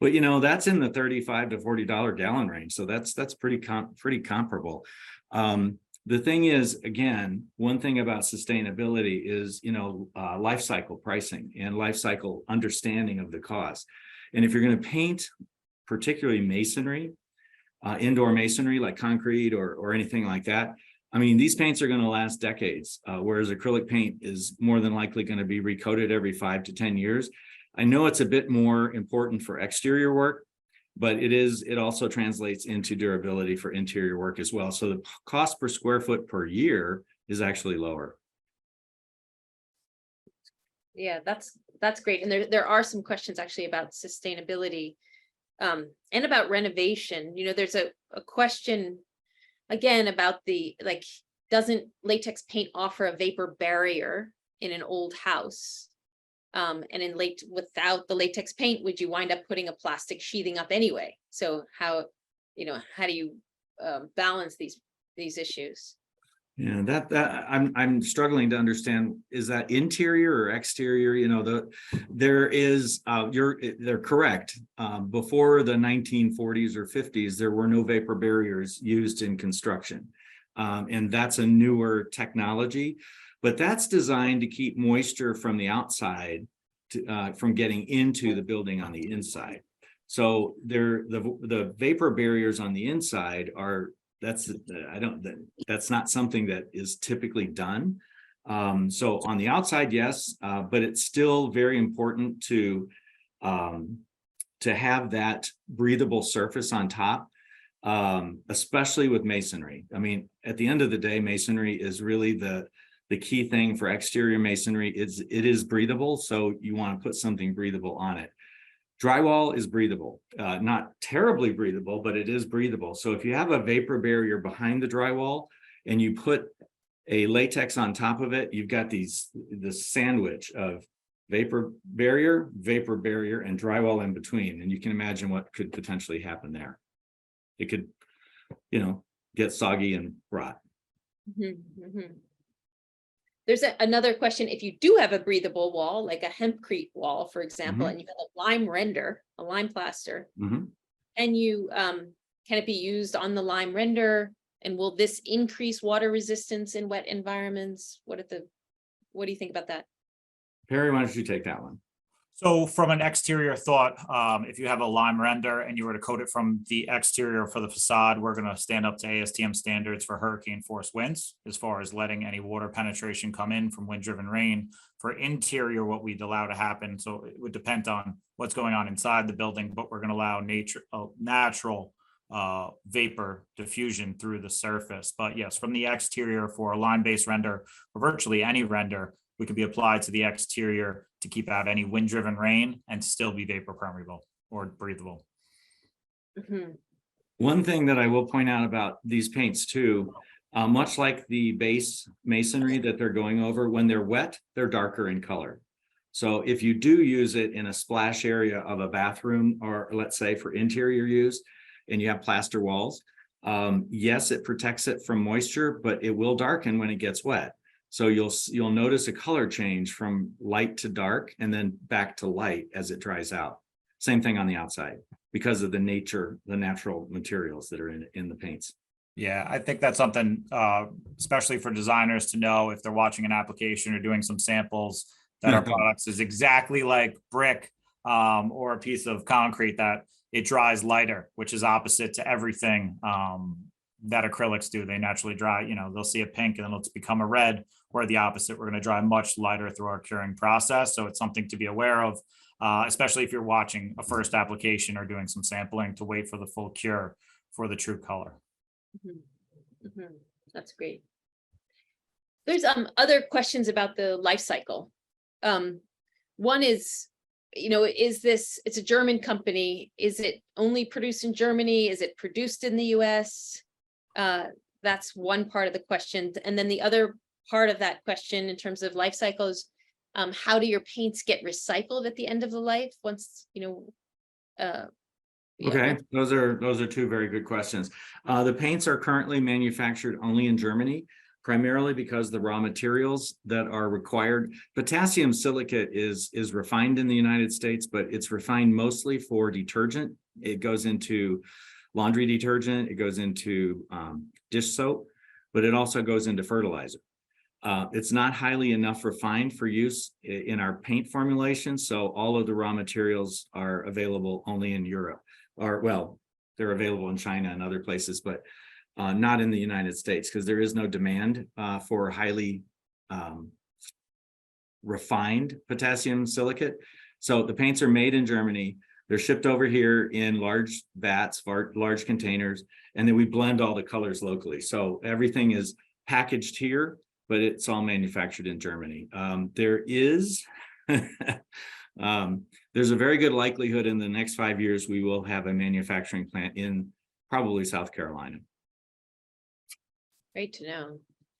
But, that's in the $35 to $40 gallon range. So that's pretty comparable. The thing is, again, one thing about sustainability is, life cycle pricing and life cycle understanding of the cost. And if you're going to paint, particularly masonry, indoor masonry like concrete or anything like that, I mean, these paints are going to last decades, whereas acrylic paint is more than likely going to be recoated every 5 to 10 years. I know it's a bit more important for exterior work, but it also translates into durability for interior work as well. So the cost per square foot per year is actually lower. Yeah, that's great. And there are some questions actually about sustainability and about renovation. There's a question again about doesn't latex paint offer a vapor barrier in an old house? And without the latex paint, would you wind up putting a plastic sheathing up anyway? So how do you balance these issues? Yeah, I'm struggling to understand. Is that interior or exterior? They're correct. Before the 1940s or 50s, there were no vapor barriers used in construction, and that's a newer technology. But that's designed to keep moisture from the outside from getting into the building on the inside. So the vapor barriers on the inside that's not something that is typically done. So on the outside, yes, but it's still very important to have that breathable surface on top, especially with masonry. I mean, at the end of the day, masonry is really the key thing for exterior masonry. It is breathable, so you want to put something breathable on it. Drywall is breathable, not terribly breathable, but it is breathable. So if you have a vapor barrier behind the drywall and you put a latex on top of it, you've got this sandwich of vapor barrier, and drywall in between. And you can imagine what could potentially happen there. It could, get soggy and rot. Mm-hmm, mm-hmm. There's another question. If you do have a breathable wall, like a hempcrete wall, for example, and you've got a lime render, a lime plaster, and you can it be used on the lime render? And will this increase water resistance in wet environments? What do you think about that? Perri, why don't you take that one? So from an exterior thought, if you have a lime render and you were to coat it from the exterior for the facade, we're going to stand up to ASTM standards for hurricane force winds, as far as letting any water penetration come in from wind-driven rain. For interior, what we'd allow to happen, so it would depend on what's going on inside the building, but we're going to allow natural vapor diffusion through the surface. But yes, from the exterior for a lime-based render, or virtually any render, we could be applied to the exterior to keep out any wind-driven rain and still be vapor permeable or breathable. Mhm. One thing that I will point out about these paints too, much like the base masonry that they're going over, when they're wet, they're darker in color. So if you do use it in a splash area of a bathroom, or let's say for interior use, and you have plaster walls, yes, it protects it from moisture, but it will darken when it gets wet. So you'll notice a color change from light to dark and then back to light as it dries out. Same thing on the outside because of the natural materials that are in the paints. Yeah, I think that's something, especially for designers to know if they're watching an application or doing some samples, that our products is exactly like brick or a piece of concrete, that it dries lighter, which is opposite to everything that acrylics do. They naturally dry, they'll see a pink and then it'll become a red, or the opposite. We're going to dry much lighter through our curing process. So it's something to be aware of, especially if you're watching a first application or doing some sampling, to wait for the full cure for the true color. Mm-hmm. Mm-hmm. That's great. There's other questions about the life cycle. One is, it's a German company. Is it only produced in Germany? Is it produced in the US? That's one part of the question. And then the other part of that question in terms of life cycles, how do your paints get recycled at the end of the life once, Okay, those are two very good questions. The paints are currently manufactured only in Germany, primarily because the raw materials that are required, potassium silicate is refined in the United States, but it's refined mostly for detergent. It goes into laundry detergent, it goes into dish soap, but it also goes into fertilizer. It's not highly enough refined for use in our paint formulation, so all of the raw materials are available only in Europe. Or, well, they're available in China and other places, but not in the United States, because there is no demand for highly refined potassium silicate. So the paints are made in Germany. They're shipped over here in large vats, large containers, and then we blend all the colors locally. So everything is packaged here, but it's all manufactured in Germany. There's a very good likelihood in the next 5 years we will have a manufacturing plant in probably South Carolina. Great to know.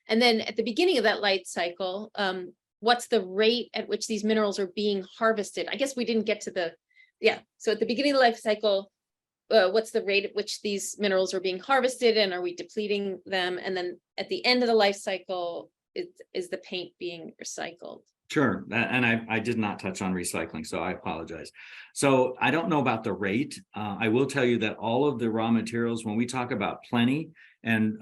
And then at the beginning of that life cycle, what's the rate at which these minerals are being harvested? I guess we didn't get to so at the beginning of the life cycle, what's the rate at which these minerals are being harvested, and are we depleting them? And then at the end of the life cycle, is the paint being recycled? Sure, and I did not touch on recycling, so I apologize. So I don't know about the rate. I will tell you that all of the raw materials, when we talk about plenty, and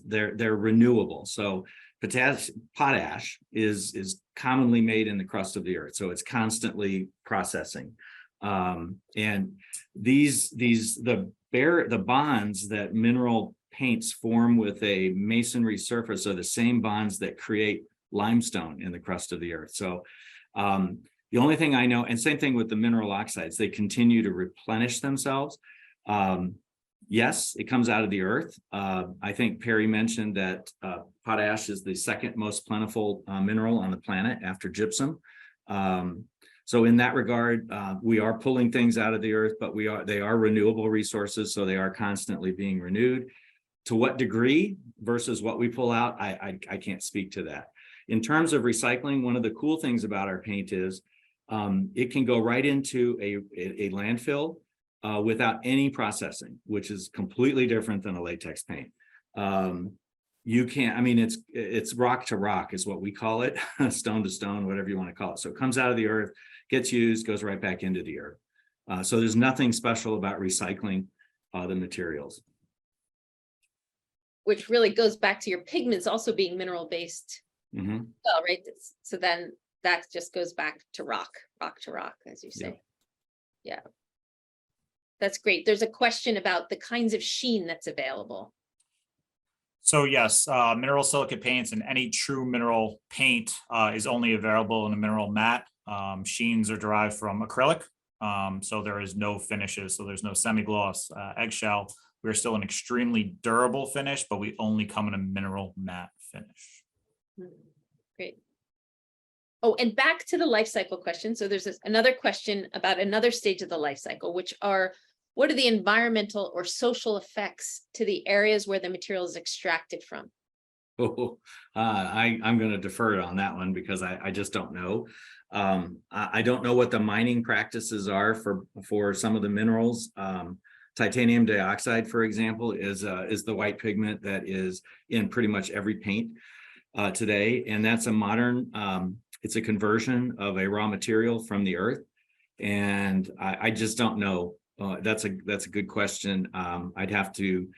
they're renewable. So potash is commonly made in the crust of the earth, so it's constantly processing. And the bonds that mineral paints form with a masonry surface are the same bonds that create limestone in the crust of the earth. So the only thing I know, and same thing with the mineral oxides, they continue to replenish themselves. Yes, it comes out of the earth. I think Perri mentioned that potash is the second most plentiful mineral on the planet after gypsum. So in that regard, we are pulling things out of the earth, but they are renewable resources, so they are constantly being renewed. To what degree versus what we pull out, I can't speak to that. In terms of recycling, one of the cool things about our paint is it can go right into a landfill without any processing, which is completely different than a latex paint. You can't, I mean, it's rock to rock is what we call it, stone to stone, whatever you want to call it. So it comes out of the earth, gets used, goes right back into the earth. So there's nothing special about recycling the materials. Which really goes back to your pigments also being mineral based. Mm-hmm. Well, right. So then that just goes back to rock to rock, as you say. Yeah. That's great. There's a question about the kinds of sheen that's available. So yes, mineral silicate paints and any true mineral paint is only available in a mineral matte. Sheens are derived from acrylic. So there is no finishes. So there's no semi-gloss, eggshell. We're still an extremely durable finish, but we only come in a mineral matte finish. Great. Oh, and back to the life cycle question. So there's another question about another stage of the life cycle, which are, what are the environmental or social effects to the areas where the material is extracted from? Oh, I'm going to defer on that one because I just don't know. I don't know what the mining practices are for some of the minerals. Titanium dioxide, for example, is the white pigment that is in pretty much every paint today, and that's a modern. It's a conversion of a raw material from the earth, and I just don't know. That's a good question. I'd have to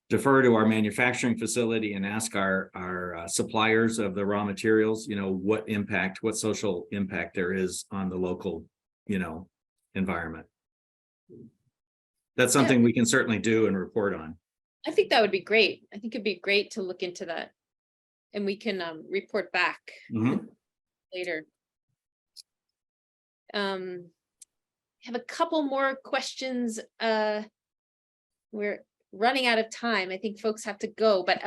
defer to our manufacturing facility and ask our suppliers of the raw materials, what social impact there is on the local, environment. That's something we can certainly do and report on. I think that would be great. I think it'd be great to look into that, and we can report back later. Have a couple more questions. We're running out of time. I think folks have to go, but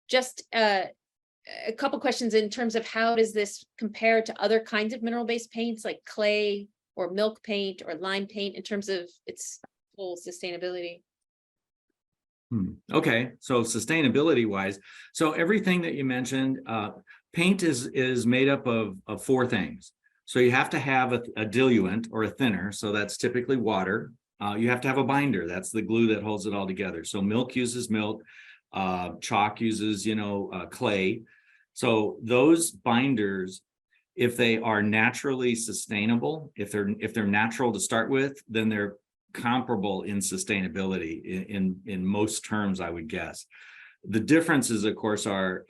just a couple questions in terms of how does this compare to other kinds of mineral-based paints like clay or milk paint or lime paint in terms of its full sustainability? Okay, so sustainability wise, so everything that you mentioned, paint is made up of four things. So you have to have a diluent or a thinner, so that's typically water. You have to have a binder, that's the glue that holds it all together. So milk uses milk, chalk uses, clay. So those binders, if they are naturally sustainable, if they're natural to start with, then they're comparable in sustainability in most terms, I would guess. The differences, of course, are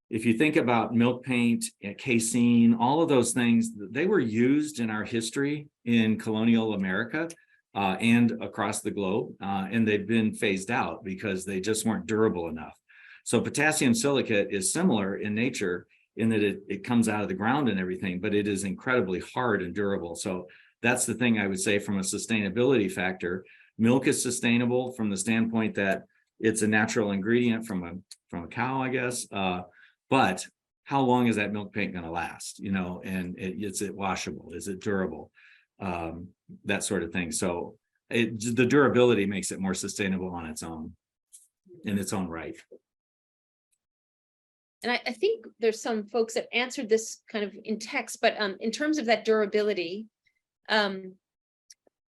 if you think about milk paint, casein, all of those things, they were used in our history in colonial America and across the globe, and they've been phased out because they just weren't durable enough. So potassium silicate is similar in nature in that it comes out of the ground and everything, but it is incredibly hard and durable. So that's the thing I would say from a sustainability factor. Milk is sustainable from the standpoint that it's a natural ingredient from a cow, I guess. But how long is that milk paint going to last? And is it washable? Is it durable? That sort of thing. So the durability makes it more sustainable on its own, in its own right. And I think there's some folks that answered this kind of in text, but in terms of that durability,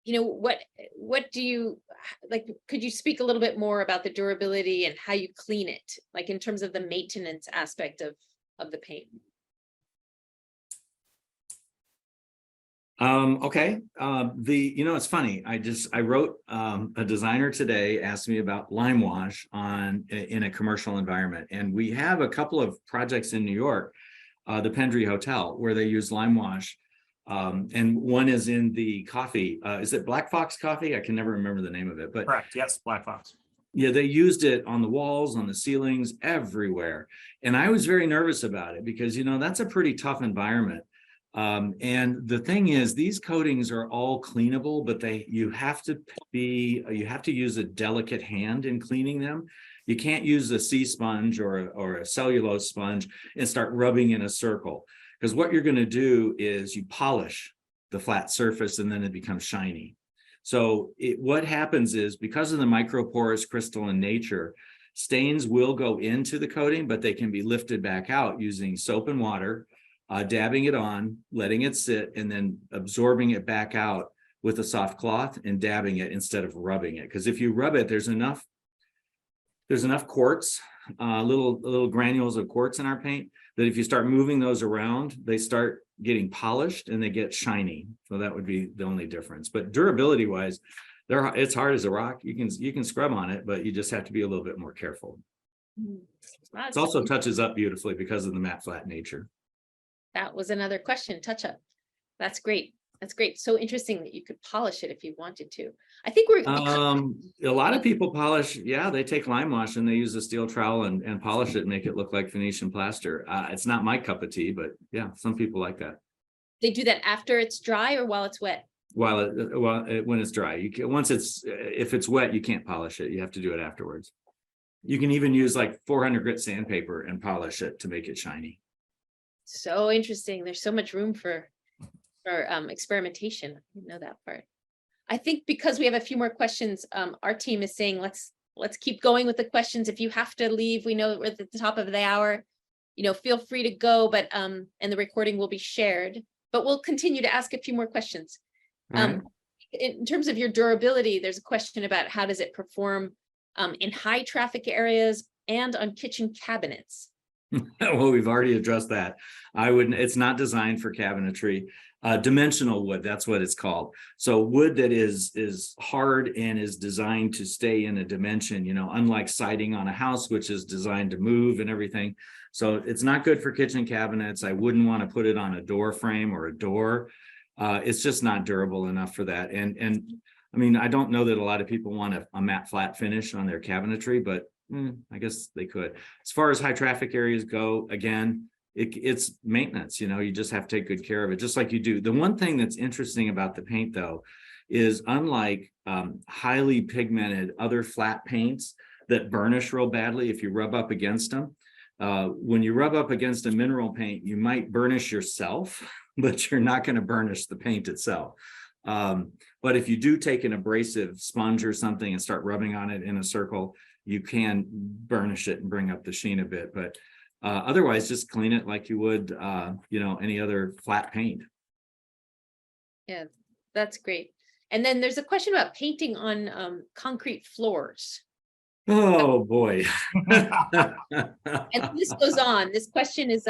what do you like? Could you speak a little bit more about the durability and how you clean it, like in terms of the maintenance aspect of the paint? Okay. It's funny. I wrote a designer today asked me about lime wash in a commercial environment, and we have a couple of projects in New York, the Perri Hotel, where they use lime wash. And one is in the coffee. Is it Black Fox coffee? I can never remember the name of it, but Correct. Yes, Black Fox. Yeah, they used it on the walls, on the ceilings, everywhere. And I was very nervous about it because, that's a pretty tough environment. And the thing is, these coatings are all cleanable, but you have to use a delicate hand in cleaning them. You can't use a sea sponge or a cellulose sponge and start rubbing in a circle. Because what you're going to do is you polish the flat surface and then it becomes shiny. So what happens is, because of the microporous crystalline nature, stains will go into the coating, but they can be lifted back out using soap and water, dabbing it on, letting it sit, and then absorbing it back out with a soft cloth and dabbing it instead of rubbing it. Because if you rub it, there's enough quartz, little granules of quartz in our paint, that if you start moving those around, they start getting polished and they get shiny. So that would be the only difference. But durability wise, it's hard as a rock. You can scrub on it, but you just have to be a little bit more careful. It also touches up beautifully because of the matte flat nature. That was another question, touch up. That's great. That's great. So interesting that you could polish it if you wanted to. I think we're A lot of people polish, yeah, they take lime wash and they use a steel trowel and polish it and make it look like Venetian plaster. It's not my cup of tea, but yeah, some people like that. they do that after it's dry or while it's wet. When it's dry, you can, if it's wet, you can't polish it. You have to do it afterwards. You can even use like 400 grit sandpaper and polish it to make it shiny. So interesting. There's so much room for experimentation. I didn't know that part. I think because we have a few more questions, our team is saying let's keep going with the questions. If you have to leave, we know we're at the top of the hour. Feel free to go, but and the recording will be shared. But we'll continue to ask a few more questions. Right. In terms of your durability, there's a question about how does it perform in high traffic areas and on kitchen cabinets. Well, we've already addressed that. It's not designed for cabinetry. Dimensional wood, that's what it's called. So wood that is hard and is designed to stay in a dimension, unlike siding on a house, which is designed to move and everything. So it's not good for kitchen cabinets. I wouldn't want to put it on a door frame or a door. It's just not durable enough for that. And I mean, I don't know that a lot of people want a matte flat finish on their cabinetry, but I guess they could. As far as high traffic areas go, again, it's maintenance. You just have to take good care of it, just like you do. The one thing that's interesting about the paint, though, is unlike highly pigmented other flat paints that burnish real badly if you rub up against them. When you rub up against a mineral paint, you might burnish yourself, but you're not going to burnish the paint itself. But if you do take an abrasive sponge or something and start rubbing on it in a circle, you can burnish it and bring up the sheen a bit. But otherwise, just clean it like you would, any other flat paint. Yeah, that's great. And then there's a question about painting on concrete floors. Oh boy. And this goes on. This question is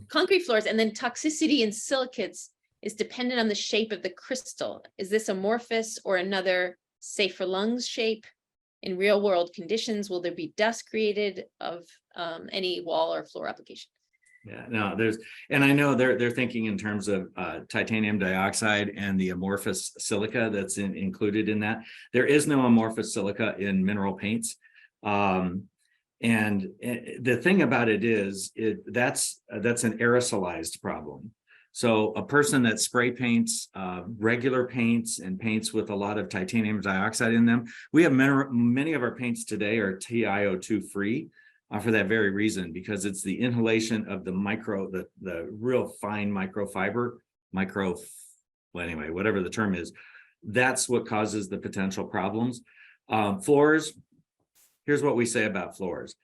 concrete floors, and then toxicity in silicates is dependent on the shape of the crystal. Is this amorphous or another safe for lungs shape? In real world conditions, will there be dust created of any wall or floor application? Yeah, no, and I know they're thinking in terms of titanium dioxide and the amorphous silica that's included in that. There is no amorphous silica in mineral paints. And the thing about it is that's an aerosolized problem. So a person that spray paints regular paints and paints with a lot of titanium dioxide in them, we have many of our paints today are TiO2 free for that very reason, because it's the inhalation of the real fine microfiber, anyway, whatever the term is, that's what causes the potential problems. Floors, here's what we say about floors.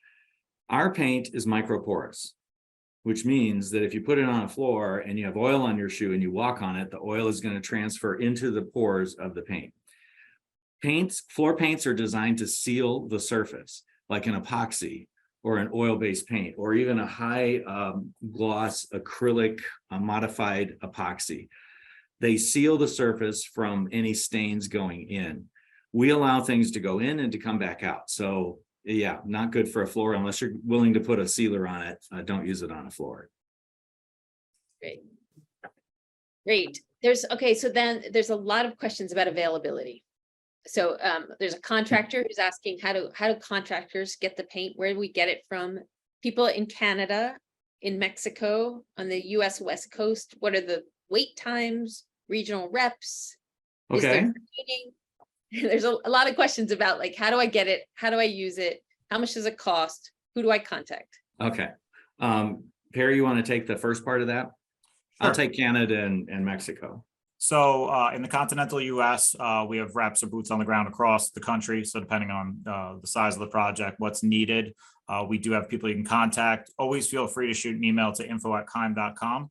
Our paint is microporous, which means that if you put it on a floor and you have oil on your shoe and you walk on it, the oil is going to transfer into the pores of the paint. Floor paints are designed to seal the surface, like an epoxy or an oil-based paint, or even a high gloss acrylic modified epoxy. They seal the surface from any stains going in. We allow things to go in and to come back out. So yeah, not good for a floor unless you're willing to put a sealer on it. Don't use it on a floor. Great. So then there's a lot of questions about availability. So there's a contractor who's asking how do contractors get the paint? Where do we get it from? People in Canada, in Mexico, on the US West Coast, what are the wait times, regional reps? Is there training? There's a lot of questions about like, how do I get it? How do I use it? How much does it cost? Who do I contact? Okay. Perri, you want to take the first part of that? Sure. I'll take Canada and Mexico. So in the continental US, we have reps or boots on the ground across the country. So depending on the size of the project, what's needed, we do have people you can contact. Always feel free to shoot an email to info@keim.com.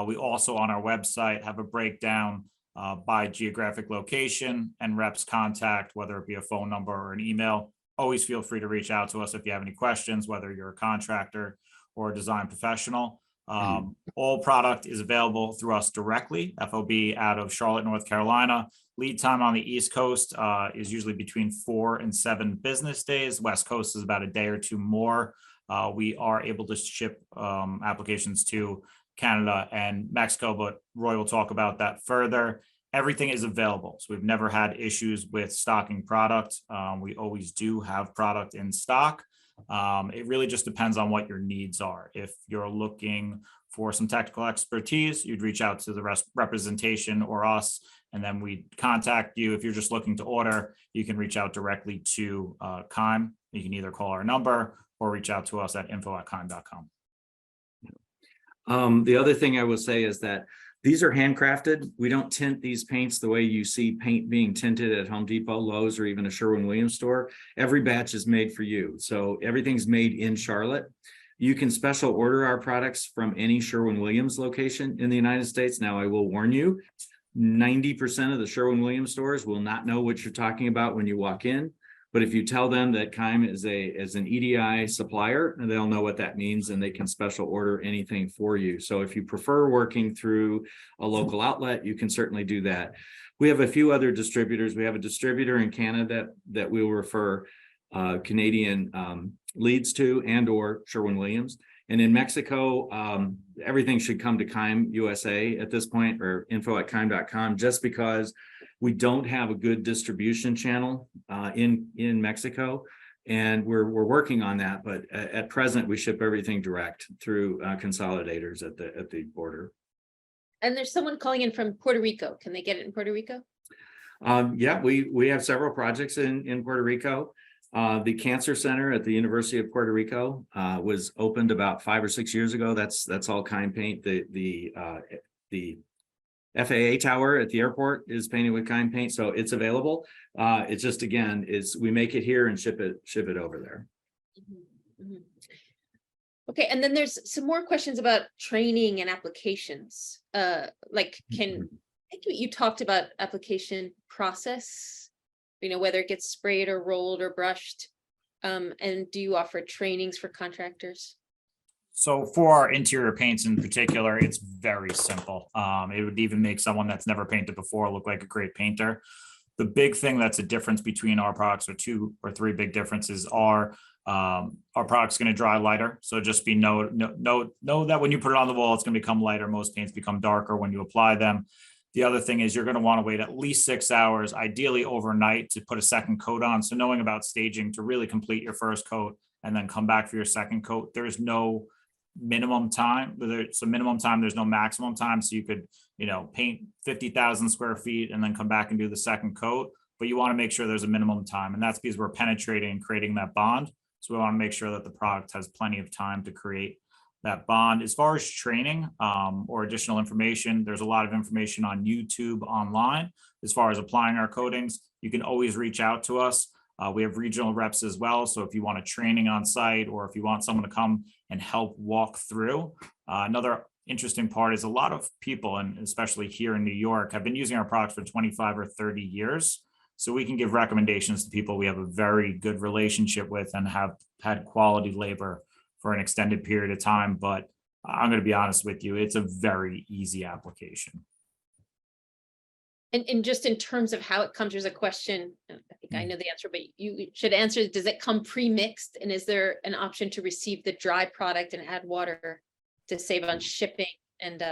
We also on our website have a breakdown by geographic location and reps contact, whether it be a phone number or an email. Always feel free to reach out to us if you have any questions, whether you're a contractor or a design professional. All product is available through us directly, FOB out of Charlotte, North Carolina. Lead time on the East Coast is usually between 4 and 7 business days. West Coast is about a day or two more. We are able to ship applications to Canada, and Mexico, but Roy will talk about that further. Everything is available. So we've never had issues with stocking product. We always do have product in stock. It really just depends on what your needs are. If you're looking for some technical expertise, you'd reach out to the representation or us, and then we'd contact you. If you're just looking to order, you can reach out directly to Keim. You can either call our number or reach out to us at info@keim.com. The other thing I will say is that these are handcrafted. We don't tint these paints the way you see paint being tinted at Home Depot, Lowe's, or even a Sherwin-Williams store. Every batch is made for you. So everything's made in Charlotte. You can special order our products from any Sherwin-Williams location in the United States. Now, I will warn you, 90% of the Sherwin-Williams stores will not know what you're talking about when you walk in. But if you tell them that Keim is an EDI supplier, they'll know what that means, and they can special order anything for you. So if you prefer working through a local outlet, you can certainly do that. We have a few other distributors. We have a distributor in Canada that we will refer Canadian leads to, and or Sherwin-Williams. And in Mexico, everything should come to Keim USA at this point, or info@keim.com, just because we don't have a good distribution channel in Mexico, and we're working on that. But at present, we ship everything direct through consolidators at the border. And there's someone calling in from Puerto Rico. Can they get it in Puerto Rico? Yeah, we have several projects in Puerto Rico. The Cancer Center at the University of Puerto Rico was opened about 5 or 6 years ago. That's all Keim paint. The FAA tower at the airport is painted with Keim paint, so it's available. It's just, again, we make it here and ship it over there. Okay, and then there's some more questions about training and applications. Like, I think you talked about application process, whether it gets sprayed or rolled or brushed. And do you offer trainings for contractors? So for our interior paints in particular, it's very simple. It would even make someone that's never painted before look like a great painter. The big thing that's a difference between our products, or 2 or 3 big differences, are our product's going to dry lighter. So just know that when you put it on the wall, it's going to become lighter. Most paints become darker when you apply them. The other thing is you're going to want to wait at least 6 hours, ideally overnight, to put a second coat on. So knowing about staging to really complete your first coat and then come back for your second coat. There's no minimum time. There's a minimum time, there's no maximum time. So you could, paint 50,000 square feet and then come back and do the second coat, but you want to make sure there's a minimum time. And that's because we're penetrating and creating that bond. So we want to make sure that the product has plenty of time to create that bond. As far as training or additional information, there's a lot of information on YouTube online. As far as applying our coatings, you can always reach out to us. We have regional reps as well. So if you want a training on site, or if you want someone to come and help walk through. Another interesting part is a lot of people, and especially here in New York, have been using our products for 25 or 30 years. So we can give recommendations to people we have a very good relationship with and have had quality labor for an extended period of time. But I'm going to be honest with you, it's a very easy application. And just in terms of how it comes, there's a question, I think I know the answer, but you should answer, does it come pre-mixed? And is there an option to receive the dry product and add water to save on shipping and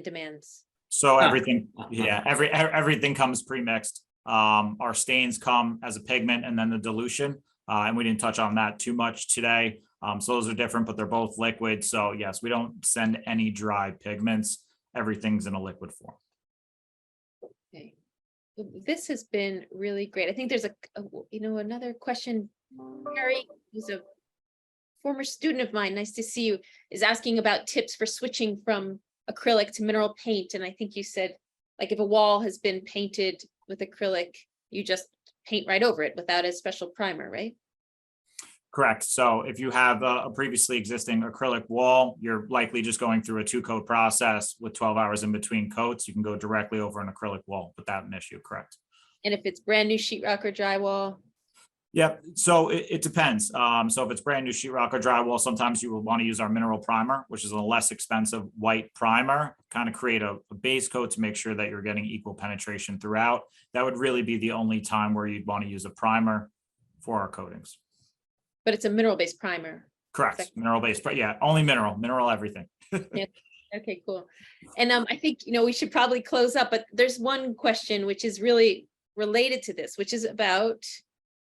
demands? So everything, everything comes pre-mixed. Our stains come as a pigment and then the dilution. And we didn't touch on that too much today. So those are different, but they're both liquid. So yes, we don't send any dry pigments. Everything's in a liquid form. Okay. This has been really great. I think there's another question. Perri, who's a former student of mine, nice to see you, is asking about tips for switching from acrylic to mineral paint. And I think you said, like, if a wall has been painted with acrylic, you just paint right over it without a special primer, right? Correct. So if you have a previously existing acrylic wall, you're likely just going through a 2-coat process with 12 hours in between coats. You can go directly over an acrylic wall without an issue. Correct. And if it's brand new sheetrock or drywall? Yep. So it depends. So if it's brand new sheetrock or drywall, sometimes you will want to use our mineral primer, which is a less expensive white primer, kind of create a base coat to make sure that you're getting equal penetration throughout. That would really be the only time where you'd want to use a primer for our coatings. But it's a mineral-based primer. Correct. Mineral-based, but yeah, only mineral everything. Yeah. Okay, cool. And I think, we should probably close up, but there's one question which is really related to this, which is about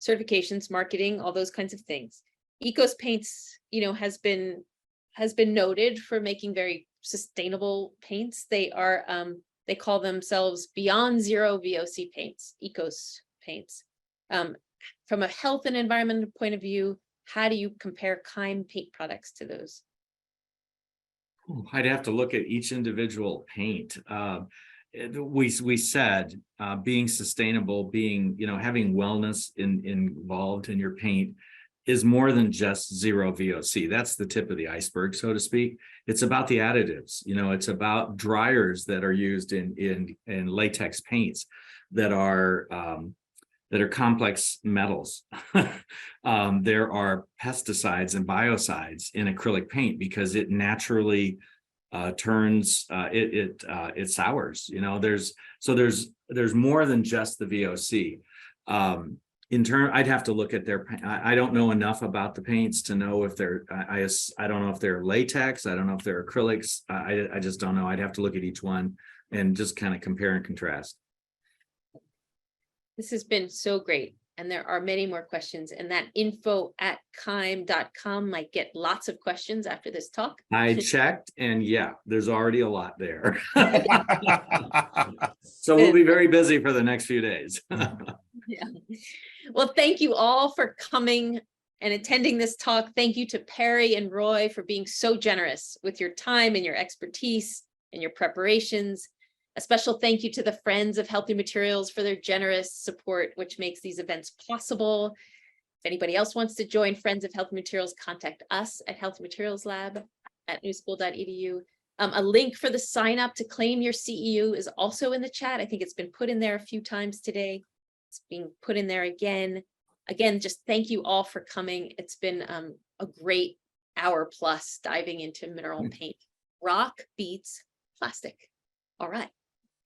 certifications, marketing, all those kinds of things. Ecos Paints, has been noted for making very sustainable paints. They are, they call themselves Beyond Zero VOC paints, Ecos Paints. From a health and environmental point of view, how do you compare Keim paint products to those? I'd have to look at each individual paint. We said being sustainable, being, having wellness involved in your paint is more than just zero VOC. That's the tip of the iceberg, so to speak. It's about the additives. It's about dryers that are used in latex paints that are complex metals. There are pesticides and biocides in acrylic paint because it naturally turns it sours. There's more than just the VOC. I'd have to look at their. I don't know enough about the paints to know if they're. I don't know if they're latex. I don't know if they're acrylics. I just don't know. I'd have to look at each one and just kind of compare and contrast. This has been so great. And there are many more questions, and that info@keim.com might get lots of questions after this talk. I checked, and yeah, there's already a lot there. So we'll be very busy for the next few days. Yeah. Well, thank you all for coming and attending this talk. Thank you to Perri and Roy for being so generous with your time and your expertise and your preparations. A special thank you to the Friends of Healthy Materials for their generous support, which makes these events possible. If anybody else wants to join Friends of Healthy Materials, contact us at healthymaterialslab@newschool.edu. A link for the sign up to claim your CEU is also in the chat. I think it's been put in there a few times today. It's being put in there again. Again, just thank you all for coming. It's been a great hour plus diving into mineral paint. Rock beats plastic. All right.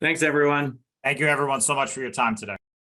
Thanks, everyone. Thank you, everyone, so much for your time today.